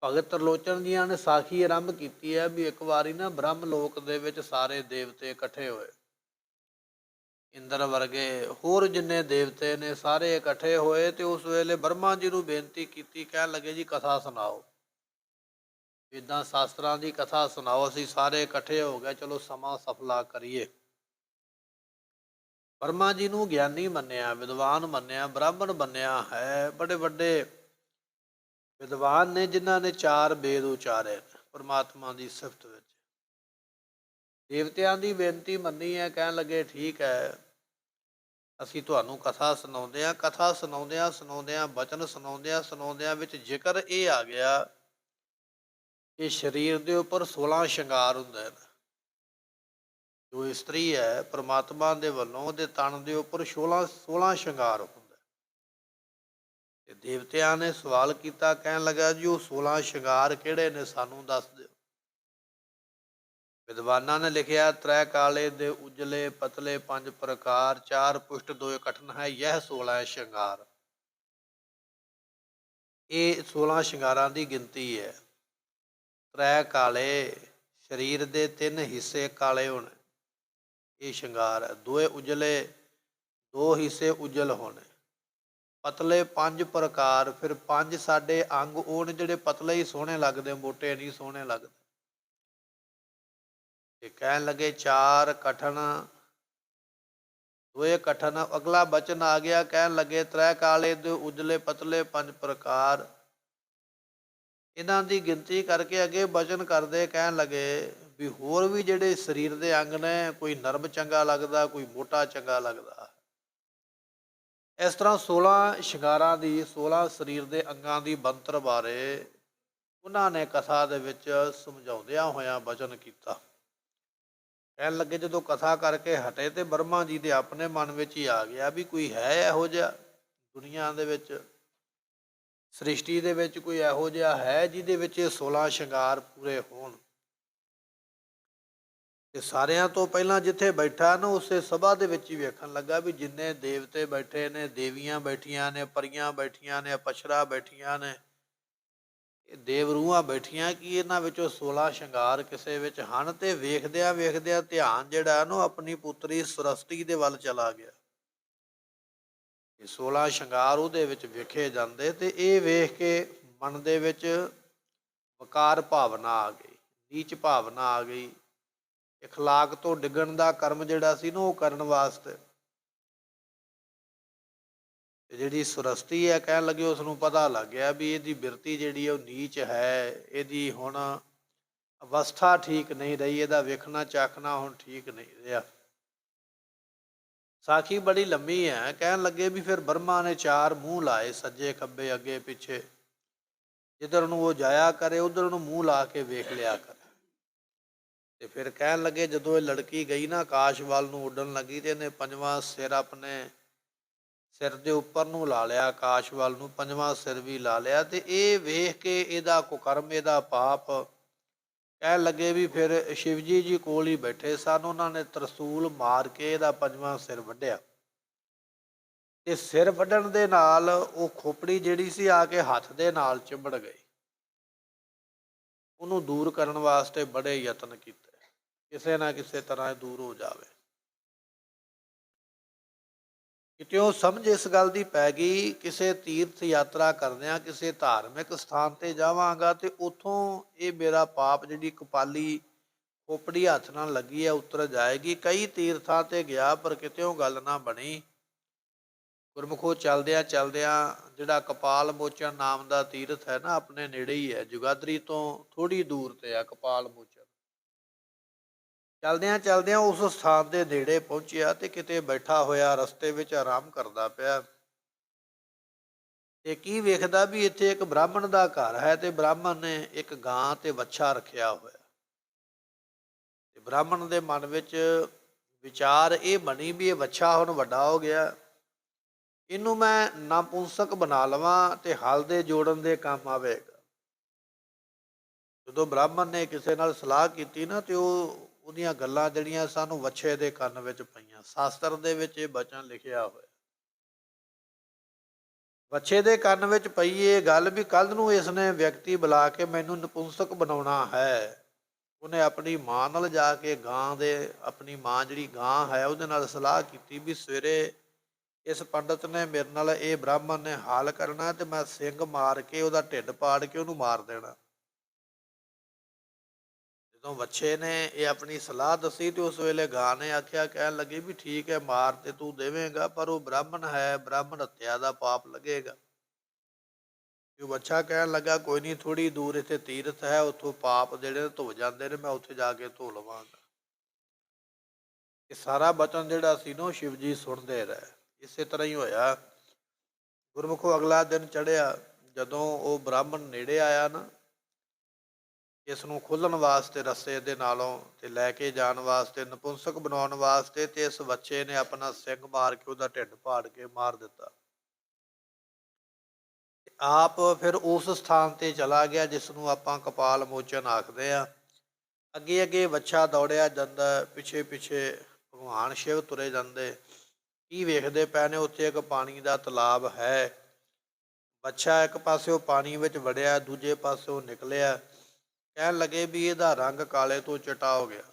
ਭਗਤ ਤਰਲੋਚਨ ਜੀਆਂ ਨੇ ਸਾਖੀ ਆਰੰਭ ਕੀਤੀ ਹੈ ਵੀ ਇੱਕ ਵਾਰੀ ਨਾ ਬ੍ਰਹਮ ਲੋਕ ਦੇ ਵਿੱਚ ਸਾਰੇ ਦੇਵਤੇ ਇਕੱਠੇ ਹੋਏ, ਇੰਦਰ ਵਰਗੇ ਹੋਰ ਜਿੰਨੇ ਦੇਵਤੇ ਨੇ ਸਾਰੇ ਇਕੱਠੇ ਹੋਏ, ਤੇ ਉਸ ਵੇਲੇ ਬ੍ਰਹਮਾ ਜੀ ਨੂੰ ਬੇਨਤੀ ਕੀਤੀ, ਕਹਿਣ ਲੱਗੇ ਜੀ ਕਥਾ ਸੁਣਾਓ, ਵੇਦਾਂ ਸ਼ਾਸਤਰਾਂ ਦੀ ਕਥਾ ਸੁਣਾਓ। ਅਸੀਂ ਸਾਰੇ ਇਕੱਠੇ ਹੋ ਗਏ, ਚਲੋ ਸਮਾਂ ਸਫਲਾ ਕਰੀਏ। ਬ੍ਰਹਮਾ ਜੀ ਨੂੰ ਗਿਆਨੀ ਮੰਨਿਆ, ਵਿਦਵਾਨ ਮੰਨਿਆ, ਬ੍ਰਾਹਮਣ ਮੰਨਿਆ ਹੈ, ਬੜੇ ਵੱਡੇ ਵਿਦਵਾਨ ਨੇ ਜਿਨ੍ਹਾਂ ਨੇ 4 ਵੇਦ ਉਚਾਰੇ ਪਰਮਾਤਮਾ ਦੀ ਸਿਫਤ ਵਿੱਚ। ਦੇਵਤਿਆਂ ਦੀ ਬੇਨਤੀ ਮੰਨੀ ਹੈ। ਕਹਿਣ ਲੱਗੇ ਠੀਕ ਹੈ, ਅਸੀਂ ਤੁਹਾਨੂੰ ਕਥਾ ਸੁਣਾਉਂਦੇ ਹਾਂ। ਕਥਾ ਸੁਣਾਉਂਦਿਆਂ ਬਚਨ ਸੁਣਾਉਂਦਿਆਂ ਵਿੱਚ ਜ਼ਿਕਰ ਇਹ ਆ ਗਿਆ ਕਿ ਸਰੀਰ ਦੇ ਉੱਪਰ 16 ਸ਼ਿੰਗਾਰ ਹੁੰਦੇ ਨੇ। ਜੋ ਇਸਤਰੀ ਹੈ, ਪ੍ਰਮਾਤਮਾ ਦੇ ਵੱਲੋਂ ਉਹਦੇ ਤਨ ਦੇ ਉੱਪਰ 16 ਸ਼ਿੰਗਾਰ ਹੁੰਦਾ। ਤੇ ਦੇਵਤਿਆਂ ਨੇ ਸਵਾਲ ਕੀਤਾ, ਕਹਿਣ ਲੱਗਾ ਜੀ ਉਹ 16 ਸ਼ਿੰਗਾਰ ਕਿਹੜੇ ਨੇ, ਸਾਨੂੰ ਦੱਸ ਦਿਓ। ਵਿਦਵਾਨਾਂ ਨੇ ਲਿਖਿਆ, ਤ੍ਰੈ ਕਾਲੇ ਦੇ ਉਜਲੇ ਪਤਲੇ ਪੰਜ ਪ੍ਰਕਾਰ, ਚਾਰ ਪੁਸ਼ਟ ਦੋ ਕਠਨ ਹੈ, ਯਹ 16 ਸ਼ਿੰਗਾਰ। ਇਹ 16 ਸ਼ਿੰਗਾਰਾਂ ਦੀ ਗਿਣਤੀ ਹੈ। ਤ੍ਰੈ ਕਾਲੇ, ਸਰੀਰ ਦੇ 3 ਹਿੱਸੇ ਕਾਲੇ ਹੋਣੇ, ਇਹ ਸ਼ਿੰਗਾਰ ਹੈ। ਦੋਏ ਉਜਲੇ, 2 ਹਿੱਸੇ ਉਜਲ ਹੋਣੇ। ਪਤਲੇ 5 ਪ੍ਰਕਾਰ, ਫਿਰ 5 ਸਾਡੇ ਅੰਗ ਉਹ ਨੇ ਜਿਹੜੇ ਪਤਲੇ ਹੀ ਸੋਹਣੇ ਲੱਗਦੇ, ਮੋਟੇ ਨਹੀਂ ਸੋਹਣੇ ਲੱਗਦੇ। ਤੇ ਕਹਿਣ ਲੱਗੇ 4 ਕਠਨ, ਦੋਏ ਕਠਨ। ਅਗਲਾ ਬਚਨ ਆ ਗਿਆ, ਕਹਿਣ ਲੱਗੇ ਤ੍ਰੈ ਕਾਲੇ ਦੇ ਉਜਲੇ ਪਤਲੇ 5 ਪ੍ਰਕਾਰ। ਇਹਨਾਂ ਦੀ ਗਿਣਤੀ ਕਰਕੇ ਅੱਗੇ ਬਚਨ ਕਰਦੇ, ਕਹਿਣ ਲੱਗੇ ਵੀ ਹੋਰ ਵੀ ਜਿਹੜੇ ਸਰੀਰ ਦੇ ਅੰਗ ਨੇ, ਕੋਈ ਨਰਮ ਚੰਗਾ ਲੱਗਦਾ, ਕੋਈ ਮੋਟਾ ਚੰਗਾ ਲੱਗਦਾ। ਇਸ ਤਰ੍ਹਾਂ 16 ਸ਼ਿੰਗਾਰਾਂ ਦੀ, 16 ਸਰੀਰ ਦੇ ਅੰਗਾਂ ਦੀ ਬਣਤਰ ਬਾਰੇ ਉਹਨਾਂ ਨੇ ਕਥਾ ਦੇ ਵਿੱਚ ਸਮਝਾਉਂਦਿਆਂ ਹੋਇਆਂ ਬਚਨ ਕੀਤਾ। ਕਹਿਣ ਲੱਗੇ ਜਦੋਂ ਕਥਾ ਕਰਕੇ ਹਟੇ ਤੇ ਬ੍ਰਹਮਾ ਜੀ ਦੇ ਆਪਣੇ ਮਨ ਵਿੱਚ ਹੀ ਆ ਗਿਆ ਵੀ ਕੋਈ ਹੈ ਇਹੋ ਜਿਹਾ ਦੁਨੀਆ ਦੇ ਵਿੱਚ, ਸ੍ਰਿਸ਼ਟੀ ਦੇ ਵਿੱਚ ਕੋਈ ਇਹੋ ਜਿਹਾ ਹੈ ਜਿਹਦੇ ਵਿੱਚ ਇਹ 16 ਸ਼ਿੰਗਾਰ ਪੂਰੇ ਹੋਣ। ਤੇ ਸਾਰਿਆਂ ਤੋਂ ਪਹਿਲਾਂ ਜਿੱਥੇ ਬੈਠਾ ਨਾ, ਉਸੇ ਸਭਾ ਦੇ ਵਿੱਚ ਹੀ ਵੇਖਣ ਲੱਗਾ ਵੀ ਜਿੰਨੇ ਦੇਵਤੇ ਬੈਠੇ ਨੇ, ਦੇਵੀਆਂ ਬੈਠੀਆਂ ਨੇ, ਪਰੀਆਂ ਬੈਠੀਆਂ ਨੇ, ਅਪਸਰਾ ਬੈਠੀਆਂ ਨੇ, ਇਹ ਦੇਵਰੂਹਾਂ ਬੈਠੀਆਂ, ਕਿ ਇਹਨਾਂ ਵਿੱਚੋਂ 16 ਸ਼ਿੰਗਾਰ ਕਿਸੇ ਵਿੱਚ ਹਨ। ਤੇ ਵੇਖਦਿਆਂ ਧਿਆਨ ਜਿਹੜਾ ਨਾ ਆਪਣੀ ਪੁੱਤਰੀ ਸਰਸਤੀ ਦੇ ਵੱਲ ਚਲਾ ਗਿਆ। ਇਹ 16 ਸ਼ਿੰਗਾਰ ਉਹਦੇ ਵਿੱਚ ਵੇਖੇ ਜਾਂਦੇ। ਤੇ ਇਹ ਵੇਖ ਕੇ ਮਨ ਦੇ ਵਿੱਚ ਵਕਾਰ ਭਾਵਨਾ ਆ ਗਈ, ਨੀਚ ਭਾਵਨਾ ਆ ਗਈ। ਇਖਲਾਕ ਤੋਂ ਡਿੱਗਣ ਦਾ ਕਰਮ ਜਿਹੜਾ ਸੀ ਨਾ, ਉਹ ਕਰਨ ਵਾਸਤੇ ਜਿਹੜੀ ਸੁਰਸਤੀ ਹੈ, ਕਹਿਣ ਲੱਗੇ ਉਸ ਨੂੰ ਪਤਾ ਲੱਗ ਗਿਆ ਵੀ ਇਹਦੀ ਬਿਰਤੀ ਜਿਹੜੀ ਹੈ ਉਹ ਨੀਚ ਹੈ, ਇਹਦੀ ਹੁਣ ਅਵਸਥਾ ਠੀਕ ਨਹੀਂ ਰਹੀ, ਇਹਦਾ ਵੇਖਣਾ ਚਾਖਣਾ ਹੁਣ ਠੀਕ ਨਹੀਂ ਰਿਹਾ। ਸਾਖੀ ਬੜੀ ਲੰਮੀ ਹੈ। ਕਹਿਣ ਲੱਗੇ ਵੀ ਫਿਰ ਬ੍ਰਹਮਾ ਨੇ 4 ਮੂੰਹ ਲਾਏ, ਸੱਜੇ ਖੱਬੇ ਅੱਗੇ ਪਿੱਛੇ, ਜਿੱਧਰ ਨੂੰ ਉਹ ਜਾਇਆ ਕਰੇ ਉਧਰ ਨੂੰ ਮੂੰਹ ਲਾ ਕੇ ਵੇਖ ਲਿਆ ਕਰੇ। ਤੇ ਫਿਰ ਕਹਿਣ ਲੱਗੇ ਜਦੋਂ ਇਹ ਲੜਕੀ ਗਈ ਨਾ ਆਕਾਸ਼ ਵੱਲ ਨੂੰ ਉੱਡਣ ਲੱਗੀ, ਤੇ ਇਹਨੇ 5ਵਾਂ ਸਿਰ ਆਪਣੇ ਸਿਰ ਦੇ ਉੱਪਰ ਨੂੰ ਲਾ ਲਿਆ, ਆਕਾਸ਼ ਵੱਲ ਨੂੰ 5ਵਾਂ ਸਿਰ ਵੀ ਲਾ ਲਿਆ। ਤੇ ਇਹ ਵੇਖ ਕੇ ਇਹਦਾ ਕੁਕਰਮ, ਇਹਦਾ ਪਾਪ, ਕਹਿਣ ਲੱਗੇ ਵੀ ਫਿਰ ਸ਼ਿਵਜੀ ਜੀ ਕੋਲ ਹੀ ਬੈਠੇ ਸਨ, ਉਹਨਾਂ ਨੇ ਤਰਸੂਲ ਮਾਰ ਕੇ ਇਹਦਾ 5ਵਾਂ ਸਿਰ ਵੱਢਿਆ। ਤੇ ਸਿਰ ਵੱਢਣ ਦੇ ਨਾਲ ਉਹ ਖੋਪੜੀ ਜਿਹੜੀ ਸੀ ਆ ਕੇ ਹੱਥ ਦੇ ਨਾਲ ਚਿੰਬੜ ਗਈ। ਉਹਨੂੰ ਦੂਰ ਕਰਨ ਵਾਸਤੇ ਬੜੇ ਯਤਨ ਕੀਤੇ, ਕਿਸੇ ਨਾ ਕਿਸੇ ਤਰ੍ਹਾਂ ਦੂਰ ਹੋ ਜਾਵੇ। ਕਿਤਿਓਂ ਸਮਝ ਇਸ ਗੱਲ ਦੀ ਪੈ ਗਈ, ਕਿਸੇ ਤੀਰਥ ਯਾਤਰਾ ਕਰਦਿਆਂ ਕਿਸੇ ਧਾਰਮਿਕ ਸਥਾਨ ਤੇ ਜਾਵਾਂਗਾ ਤੇ ਉੱਥੋਂ ਇਹ ਮੇਰਾ ਪਾਪ, ਜਿਹੜੀ ਕਪਾਲੀ ਖੋਪੜੀ ਹੱਥ ਨਾਲ ਲੱਗੀ ਹੈ, ਉਤਰ ਜਾਏਗੀ। ਕਈ ਤੀਰਥਾਂ ਤੇ ਗਿਆ ਪਰ ਕਿਤਿਓਂ ਗੱਲ ਨਾ ਬਣੀ। ਗੁਰਮੁਖੋ ਚਲਦਿਆਂ ਜਿਹੜਾ ਕਪਾਲ ਮੋਚਨ ਨਾਮ ਦਾ ਤੀਰਥ ਹੈ ਨਾ, ਆਪਣੇ ਨੇੜੇ ਹੀ ਹੈ, ਜੁਗਾਦਰੀ ਤੋਂ ਥੋੜੀ ਦੂਰ ਤੇ ਆ ਕਪਾਲ ਮੋਚਨ। ਚਲਦਿਆਂ ਉਸ ਸਥਾਨ ਦੇ ਨੇੜੇ ਪਹੁੰਚਿਆ ਤੇ ਕਿਤੇ ਬੈਠਾ ਹੋਇਆ ਰਸਤੇ ਵਿੱਚ ਆਰਾਮ ਕਰਦਾ ਪਿਆ। ਤੇ ਕੀ ਵੇਖਦਾ ਵੀ ਇੱਥੇ ਇੱਕ ਬ੍ਰਾਹਮਣ ਦਾ ਘਰ ਹੈ, ਤੇ ਬ੍ਰਾਹਮਣ ਨੇ ਇੱਕ ਗਾਂ ਤੇ ਵੱਛਾ ਰੱਖਿਆ ਹੋਇਆ। ਤੇ ਬ੍ਰਾਹਮਣ ਦੇ ਮਨ ਵਿੱਚ ਵਿਚਾਰ ਇਹ ਬਣੀ ਵੀ ਇਹ ਵੱਛਾ ਹੁਣ ਵੱਡਾ ਹੋ ਗਿਆ, ਇਹਨੂੰ ਮੈਂ ਨਪੁੰਸਕ ਬਣਾ ਲਵਾਂ ਤੇ ਹਲ ਦੇ ਜੋੜਨ ਦੇ ਕੰਮ ਆਵੇਗਾ। ਜਦੋਂ ਬ੍ਰਾਹਮਣ ਨੇ ਕਿਸੇ ਨਾਲ ਸਲਾਹ ਕੀਤੀ ਨਾ, ਤੇ ਉਹਦੀਆਂ ਗੱਲਾਂ ਜਿਹੜੀਆਂ ਸਾਨੂੰ ਵੱਛੇ ਦੇ ਕੰਨ ਵਿੱਚ ਪਈਆਂ। ਸ਼ਾਸਤਰ ਦੇ ਵਿੱਚ ਇਹ ਬਚਨ ਲਿਖਿਆ ਹੋਇਆ, ਵੱਛੇ ਦੇ ਕੰਨ ਵਿੱਚ ਪਈ ਇਹ ਗੱਲ ਵੀ ਕੱਲ੍ਹ ਨੂੰ ਇਸਨੇ ਵਿਅਕਤੀ ਬੁਲਾ ਕੇ ਮੈਨੂੰ ਨਪੁੰਸਕ ਬਣਾਉਣਾ ਹੈ। ਉਹਨੇ ਆਪਣੀ ਮਾਂ ਨਾਲ ਜਾ ਕੇ ਆਪਣੀ ਮਾਂ ਜਿਹੜੀ ਗਾਂ ਹੈ ਉਹਦੇ ਨਾਲ ਸਲਾਹ ਕੀਤੀ ਵੀ ਸਵੇਰੇ ਇਸ ਪੰਡਤ ਨੇ ਮੇਰੇ ਨਾਲ, ਇਹ ਬ੍ਰਾਹਮਣ ਨੇ ਹਾਲ ਕਰਨਾ ਤੇ ਮੈਂ ਸਿੰਗ ਮਾਰ ਕੇ ਉਹਦਾ ਢਿੱਡ ਪਾੜ ਕੇ ਉਹਨੂੰ ਮਾਰ ਦੇਣਾ। ਜਦੋਂ ਵੱਛੇ ਨੇ ਇਹ ਆਪਣੀ ਸਲਾਹ ਦੱਸੀ ਤੇ ਉਸ ਵੇਲੇ ਗਾਂ ਨੇ ਆਖਿਆ, ਕਹਿਣ ਲੱਗੀ ਵੀ ਠੀਕ ਹੈ ਮਾਰ ਤੇ ਤੂੰ ਦੇਵੇਂਗਾ, ਪਰ ਉਹ ਬ੍ਰਾਹਮਣ ਹੈ, ਬ੍ਰਾਹਮਣ ਹੱਤਿਆ ਦਾ ਪਾਪ ਲੱਗੇਗਾ। ਉਹ ਵੱਛਾ ਕਹਿਣ ਲੱਗਾ ਕੋਈ ਨਹੀਂ, ਥੋੜ੍ਹੀ ਦੂਰ ਇੱਥੇ ਤੀਰਥ ਹੈ, ਉੱਥੋਂ ਪਾਪ ਜਿਹੜੇ ਧੋ ਜਾਂਦੇ ਨੇ, ਮੈਂ ਉੱਥੇ ਜਾ ਕੇ ਧੋ ਲਵਾਂਗਾ। ਇਹ ਸਾਰਾ ਬਚਨ ਜਿਹੜਾ ਸੀ ਨਾ ਸ਼ਿਵ ਜੀ ਸੁਣਦੇ ਰਹੇ। ਇਸੇ ਤਰ੍ਹਾਂ ਹੀ ਹੋਇਆ। ਗੁਰਮੁਖੋ ਅਗਲਾ ਦਿਨ ਚੜ੍ਹਿਆ, ਜਦੋਂ ਉਹ ਬ੍ਰਾਹਮਣ ਨੇੜੇ ਆਇਆ ਨਾ ਇਸ ਨੂੰ ਖੋਲ੍ਹਣ ਵਾਸਤੇ ਰਸਤੇ ਦੇ ਨਾਲੋਂ ਤੇ ਲੈ ਕੇ ਜਾਣ ਵਾਸਤੇ, ਨਪੁੰਸਕ ਬਣਾਉਣ ਵਾਸਤੇ, ਤੇ ਇਸ ਬੱਚੇ ਨੇ ਆਪਣਾ ਸਿੰਘ ਮਾਰ ਕੇ ਉਹਦਾ ਢਿੱਡ ਪਾੜ ਕੇ ਮਾਰ ਦਿੱਤਾ। ਆਪ ਫਿਰ ਉਸ ਸਥਾਨ ਤੇ ਚਲਾ ਗਿਆ ਜਿਸ ਨੂੰ ਆਪਾਂ ਕਪਾਲ ਮੋਚਨ ਆਖਦੇ ਆ। ਅੱਗੇ ਅੱਗੇ ਵੱਛਾ ਦੌੜਿਆ ਜਾਂਦਾ, ਪਿੱਛੇ ਪਿੱਛੇ ਭਗਵਾਨ ਸ਼ਿਵ ਤੁਰੇ ਜਾਂਦੇ। ਕੀ ਵੇਖਦੇ ਪਏ ਨੇ? ਉੱਥੇ ਇੱਕ ਪਾਣੀ ਦਾ ਤਲਾਬ ਹੈ। ਵੱਛਾ ਇੱਕ ਪਾਸਿਓਂ ਪਾਣੀ ਵਿੱਚ ਵੜਿਆ, ਦੂਜੇ ਪਾਸਿਓਂ ਨਿਕਲਿਆ। ਕਹਿਣ ਲੱਗੇ ਵੀ ਇਹਦਾ ਰੰਗ ਕਾਲੇ ਤੋਂ ਚਿੱਟਾ ਹੋ ਗਿਆ।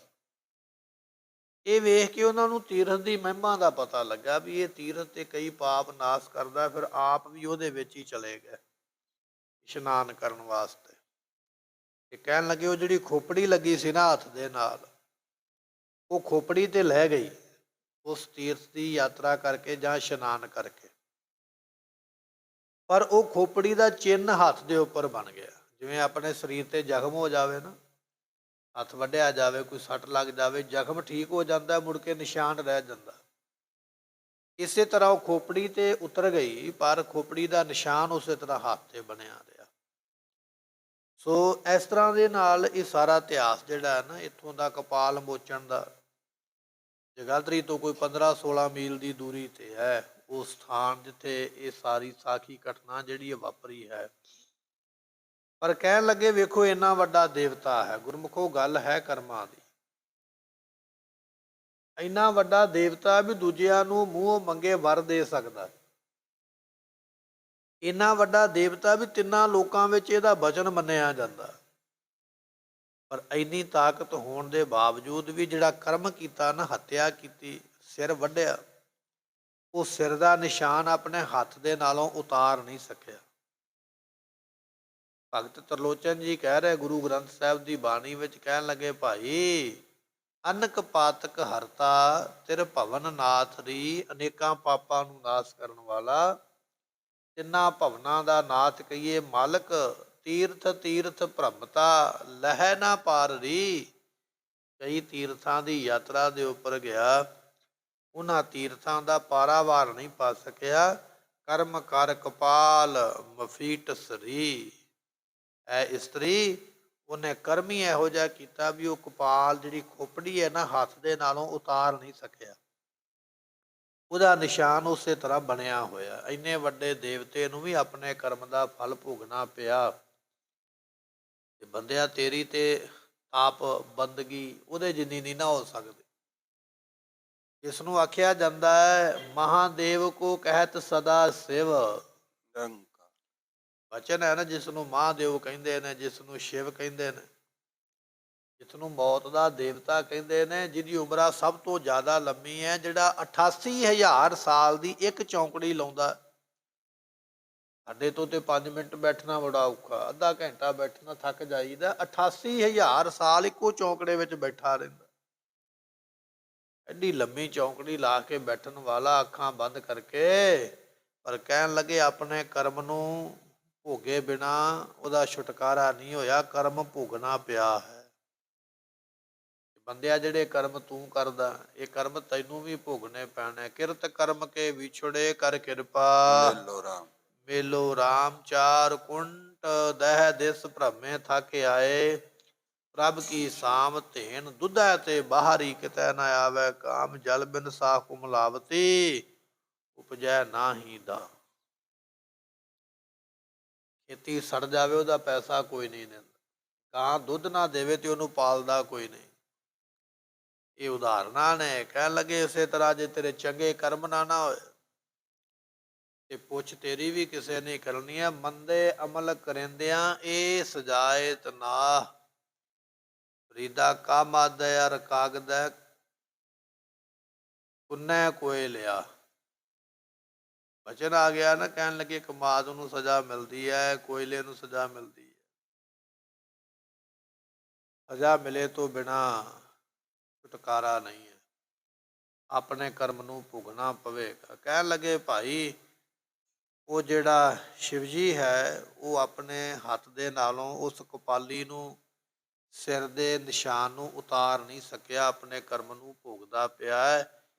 ਇਹ ਵੇਖ ਕੇ ਉਹਨਾਂ ਨੂੰ ਤੀਰਥ ਦੀ ਮਹਿਮਾ ਦਾ ਪਤਾ ਲੱਗਾ ਵੀ ਇਹ ਤੀਰਥ ਤੇ ਕਈ ਪਾਪ ਨਾਸ਼ ਕਰਦਾ। ਫਿਰ ਆਪ ਵੀ ਉਹਦੇ ਵਿੱਚ ਹੀ ਚਲੇ ਗਏ ਇਸ਼ਨਾਨ ਕਰਨ ਵਾਸਤੇ। ਤੇ ਕਹਿਣ ਲੱਗੇ ਉਹ ਜਿਹੜੀ ਖੋਪੜੀ ਲੱਗੀ ਸੀ ਨਾ ਹੱਥ ਦੇ ਨਾਲ, ਉਹ ਖੋਪੜੀ ਤੇ ਲੈ ਗਈ ਉਸ ਤੀਰਥ ਦੀ ਯਾਤਰਾ ਕਰਕੇ ਜਾਂ ਇਸ਼ਨਾਨ ਕਰਕੇ। ਪਰ ਉਹ ਖੋਪੜੀ ਦਾ ਚਿੰਨ੍ਹ ਹੱਥ ਦੇ ਉੱਪਰ ਬਣ ਗਿਆ। ਜਿਵੇਂ ਆਪਣੇ ਸਰੀਰ ਤੇ ਜ਼ਖਮ ਹੋ ਜਾਵੇ ਨਾ, ਹੱਥ ਵੱਢਿਆ ਜਾਵੇ, ਕੋਈ ਸੱਟ ਲੱਗ ਜਾਵੇ, ਜ਼ਖਮ ਠੀਕ ਹੋ ਜਾਂਦਾ, ਮੁੜ ਕੇ ਨਿਸ਼ਾਨ ਰਹਿ ਜਾਂਦਾ। ਇਸੇ ਤਰ੍ਹਾਂ ਉਹ ਖੋਪੜੀ ਤੇ ਉਤਰ ਗਈ, ਪਰ ਖੋਪੜੀ ਦਾ ਨਿਸ਼ਾਨ ਉਸੇ ਤਰ੍ਹਾਂ ਹੱਥ ਤੇ ਬਣਿਆ ਰਿਹਾ। ਸੋ ਇਸ ਤਰ੍ਹਾਂ ਦੇ ਨਾਲ ਇਹ ਸਾਰਾ ਇਤਿਹਾਸ ਜਿਹੜਾ ਹੈ ਨਾ ਇੱਥੋਂ ਦਾ ਕਪਾਲ ਮੋਚਨ ਦਾ, ਜਗਾਧਰੀ ਤੋਂ ਕੋਈ 15-16 ਮੀਲ ਦੀ ਦੂਰੀ ਤੇ ਹੈ ਉਹ ਸਥਾਨ ਜਿੱਥੇ ਇਹ ਸਾਰੀ ਸਾਖੀ ਘਟਨਾ ਜਿਹੜੀ ਇਹ ਵਾਪਰੀ ਹੈ। ਪਰ ਕਹਿਣ ਲੱਗੇ ਵੇਖੋ ਇੰਨਾ ਵੱਡਾ ਦੇਵਤਾ ਹੈ। ਗੁਰਮੁਖੋ ਗੱਲ ਹੈ ਕਰਮਾਂ ਦੀ। ਇੰਨਾ ਵੱਡਾ ਦੇਵਤਾ ਵੀ ਦੂਜਿਆਂ ਨੂੰ ਮੂੰਹੋਂ ਮੰਗੇ ਵਰ ਦੇ ਸਕਦਾ। ਇੰਨਾ ਵੱਡਾ ਦੇਵਤਾ ਵੀ ਤਿੰਨਾਂ ਲੋਕਾਂ ਵਿੱਚ ਇਹਦਾ ਵਚਨ ਮੰਨਿਆ ਜਾਂਦਾ। ਪਰ ਇੰਨੀ ਤਾਕਤ ਹੋਣ ਦੇ ਬਾਵਜੂਦ ਵੀ ਜਿਹੜਾ ਕਰਮ ਕੀਤਾ ਨਾ, ਹੱਤਿਆ ਕੀਤੀ, ਸਿਰ ਵੱਢਿਆ, ਉਹ ਸਿਰ ਦਾ ਨਿਸ਼ਾਨ ਆਪਣੇ ਹੱਥ ਦੇ ਨਾਲੋਂ ਉਤਾਰ ਨਹੀਂ ਸਕਿਆ। ਭਗਤ ਤਰਲੋਚਨ ਜੀ ਕਹਿ ਰਹੇ ਗੁਰੂ ਗ੍ਰੰਥ ਸਾਹਿਬ ਦੀ ਬਾਣੀ ਵਿੱਚ, ਕਹਿਣ ਲੱਗੇ ਭਾਈ ਅਨਕ ਪਾਤਕ ਹਰਤਾ ਤਿਰ ਭਵਨ ਨਾਥ ਰੀ, ਅਨੇਕਾਂ ਪਾਪਾਂ ਨੂੰ ਨਾਸ਼ ਕਰਨ ਵਾਲਾ, ਤਿੰਨਾਂ ਭਵਨਾਂ ਦਾ ਨਾਥ ਕਹੀਏ ਮਾਲਕ, ਤੀਰਥ ਤੀਰਥ ਭ੍ਰਮਤਾ ਲਹਿ ਨਾ ਪਾਰ ਰੀ। ਕਈ ਤੀਰਥਾਂ ਦੀ ਯਾਤਰਾ ਦੇ ਉੱਪਰ ਗਿਆ, ਉਹਨਾਂ ਤੀਰਥਾਂ ਦਾ ਪਾਰਾਵਾਰ ਨਹੀਂ ਪਾ ਸਕਿਆ। ਕਰਮ ਕਰ ਕਪਾਲ ਮਫੀਟ ਸਰੀ। ਐ ਇਸਤਰੀ, ਉਹਨੇ ਕਰਮ ਹੀ ਇਹੋ ਜਿਹਾ ਕੀਤਾ ਵੀ ਉਹ ਕਪਾਲ ਜਿਹੜੀ ਖੋਪੜੀ ਹੈ ਨਾ ਹੱਥ ਦੇ ਨਾਲੋਂ ਉਤਾਰ ਨਹੀਂ ਸਕਿਆ। ਉਹਦਾ ਨਿਸ਼ਾਨ ਉਸੇ ਤਰ੍ਹਾਂ ਬਣਿਆ ਹੋਇਆ। ਇੰਨੇ ਵੱਡੇ ਦੇਵਤੇ ਨੂੰ ਵੀ ਆਪਣੇ ਕਰਮ ਦਾ ਫਲ ਭੋਗਣਾ ਪਿਆ। ਤੇ ਬੰਦਿਆ ਤੇਰੀ ਤੇ ਆਪ ਬੰਦਗੀ ਉਹਦੇ ਜਿੰਨੀ ਨਹੀਂ ਨਾ ਹੋ ਸਕਦੀ। ਇਸ ਨੂੰ ਆਖਿਆ ਜਾਂਦਾ ਹੈ ਮਹਾਦੇਵ ਕੋ ਕਹਿਤ ਸਦਾ ਸ਼ਿਵ। ਬਚਨ ਹੈ ਨਾ ਜਿਸ ਨੂੰ ਮਹਾਦੇਵ ਕਹਿੰਦੇ ਨੇ, ਜਿਸ ਨੂੰ ਸ਼ਿਵ ਕਹਿੰਦੇ ਨੇ, ਜਿਸ ਨੂੰ ਮੌਤ ਦਾ ਦੇਵਤਾ ਕਹਿੰਦੇ ਨੇ, ਜਿਹਦੀ ਉਮਰਾਂ ਸਭ ਤੋਂ ਜ਼ਿਆਦਾ ਲੰਮੀ ਹੈ, ਜਿਹੜਾ 88,000 ਸਾਲ ਦੀ ਇੱਕ ਚੌਂਕੜੀ ਲਾਉਂਦਾ। ਸਾਡੇ ਤੋਂ ਤੇ 5 ਮਿੰਟ ਬੈਠਣਾ ਬੜਾ ਔਖਾ, ਅੱਧਾ ਘੰਟਾ ਬੈਠਣਾ ਥੱਕ ਜਾਈਦਾ। 88,000 ਸਾਲ ਇੱਕੋ ਚੌਂਕੜੇ ਵਿੱਚ ਬੈਠਾ ਰਹਿੰਦਾ। ਐਡੀ ਲੰਮੀ ਚੌਂਕੜੀ ਲਾ ਕੇ ਬੈਠਣ ਵਾਲਾ ਅੱਖਾਂ ਬੰਦ ਕਰਕੇ। ਪਰ ਕਹਿਣ ਲੱਗੇ ਆਪਣੇ ਕਰਮ ਨੂੰ ਭੋਗੇ ਬਿਨਾ ਉਹਦਾ ਛੁਟਕਾਰਾ ਨਹੀਂ ਹੋਇਆ, ਕਰਮ ਭੋਗਣਾ ਪਿਆ ਹੈ। ਬੰਦਿਆ ਜਿਹੜੇ ਕਰਮ ਤੂੰ ਕਰਦਾ, ਇਹ ਕਰਮ ਤੈਨੂੰ ਵੀ ਭੋਗਣੇ ਪੈਣੇ। ਕਿਰਤ ਕਰਮ ਕੇ ਵਿਛੜੇ ਕਰ ਕਿਰਪਾ, ਮੇਲੋ ਰਾਮ ਚਾਰ ਕੁੰਟ ਦਹਿ ਦਿਸ ਭ੍ਰਮੇ ਥਕ ਆਏ। ਪ੍ਰਭ ਕੀ ਸਾਮ ਧੇਨ ਦੁੱਧੈ ਤੇ ਬਾਹਰੀ ਕਿਤੈ ਨਾ ਆਵੈ, ਕਾਮ ਜਲ ਬਿਨ ਸਾਖ ਕੁਮਲਾਵਤੀ ਉਪਜੈ ਨਾਹੀ ਦਾ। ਖੇਤੀ ਸੜ ਜਾਵੇ ਉਹਦਾ ਪੈਸਾ ਕੋਈ ਨਹੀਂ ਦਿੰਦਾ, ਕਾਂ ਦੁੱਧ ਨਾ ਦੇਵੇ ਤੇ ਉਹਨੂੰ ਪਾਲਦਾ ਕੋਈ ਨਹੀਂ। ਇਹ ਉਦਾਹਰਨਾਂ ਨੇ। ਕਹਿਣ ਲੱਗੇ ਇਸੇ ਤਰ੍ਹਾਂ ਜੇ ਤੇਰੇ ਚੰਗੇ ਕਰਮ ਨਾ ਹੋਏ ਤੇ ਪੁੱਛ ਤੇਰੀ ਵੀ ਕਿਸੇ ਨੇ ਕਰਨੀ ਹੈ। ਮੰਦੇ ਅਮਲ ਕਰਿੰਦਿਆਂ ਇਹ ਸਜਾਏ ਤਨਾਹ, ਫਰੀਦਾ ਕਾਮਦ ਅਰ ਕਾਗਦ ਪੁੰਨੈ ਕੋਏ ਲਿਆ। ਬਚਨ ਆ ਗਿਆ ਨਾ। ਕਹਿਣ ਲੱਗੇ ਕਮਾਦ ਨੂੰ ਸਜ਼ਾ ਮਿਲਦੀ ਹੈ, ਕੋਇਲੇ ਨੂੰ ਸਜ਼ਾ ਮਿਲਦੀ ਹੈ। ਸਜ਼ਾ ਮਿਲੇ ਤੋਂ ਬਿਨਾ ਛੁਟਕਾਰਾ ਨਹੀਂ ਹੈ, ਆਪਣੇ ਕਰਮ ਨੂੰ ਭੁਗਣਾ ਪਵੇਗਾ। ਕਹਿਣ ਲੱਗੇ ਭਾਈ ਉਹ ਜਿਹੜਾ ਸ਼ਿਵਜੀ ਹੈ ਉਹ ਆਪਣੇ ਹੱਥ ਦੇ ਨਾਲੋਂ ਉਸ ਕਪਾਲੀ ਨੂੰ, ਸਿਰ ਦੇ ਨਿਸ਼ਾਨ ਨੂੰ ਉਤਾਰ ਨਹੀਂ ਸਕਿਆ, ਆਪਣੇ ਕਰਮ ਨੂੰ ਭੋਗਦਾ ਭੁਗਤਦਾ ਪਿਆ ਹੈ।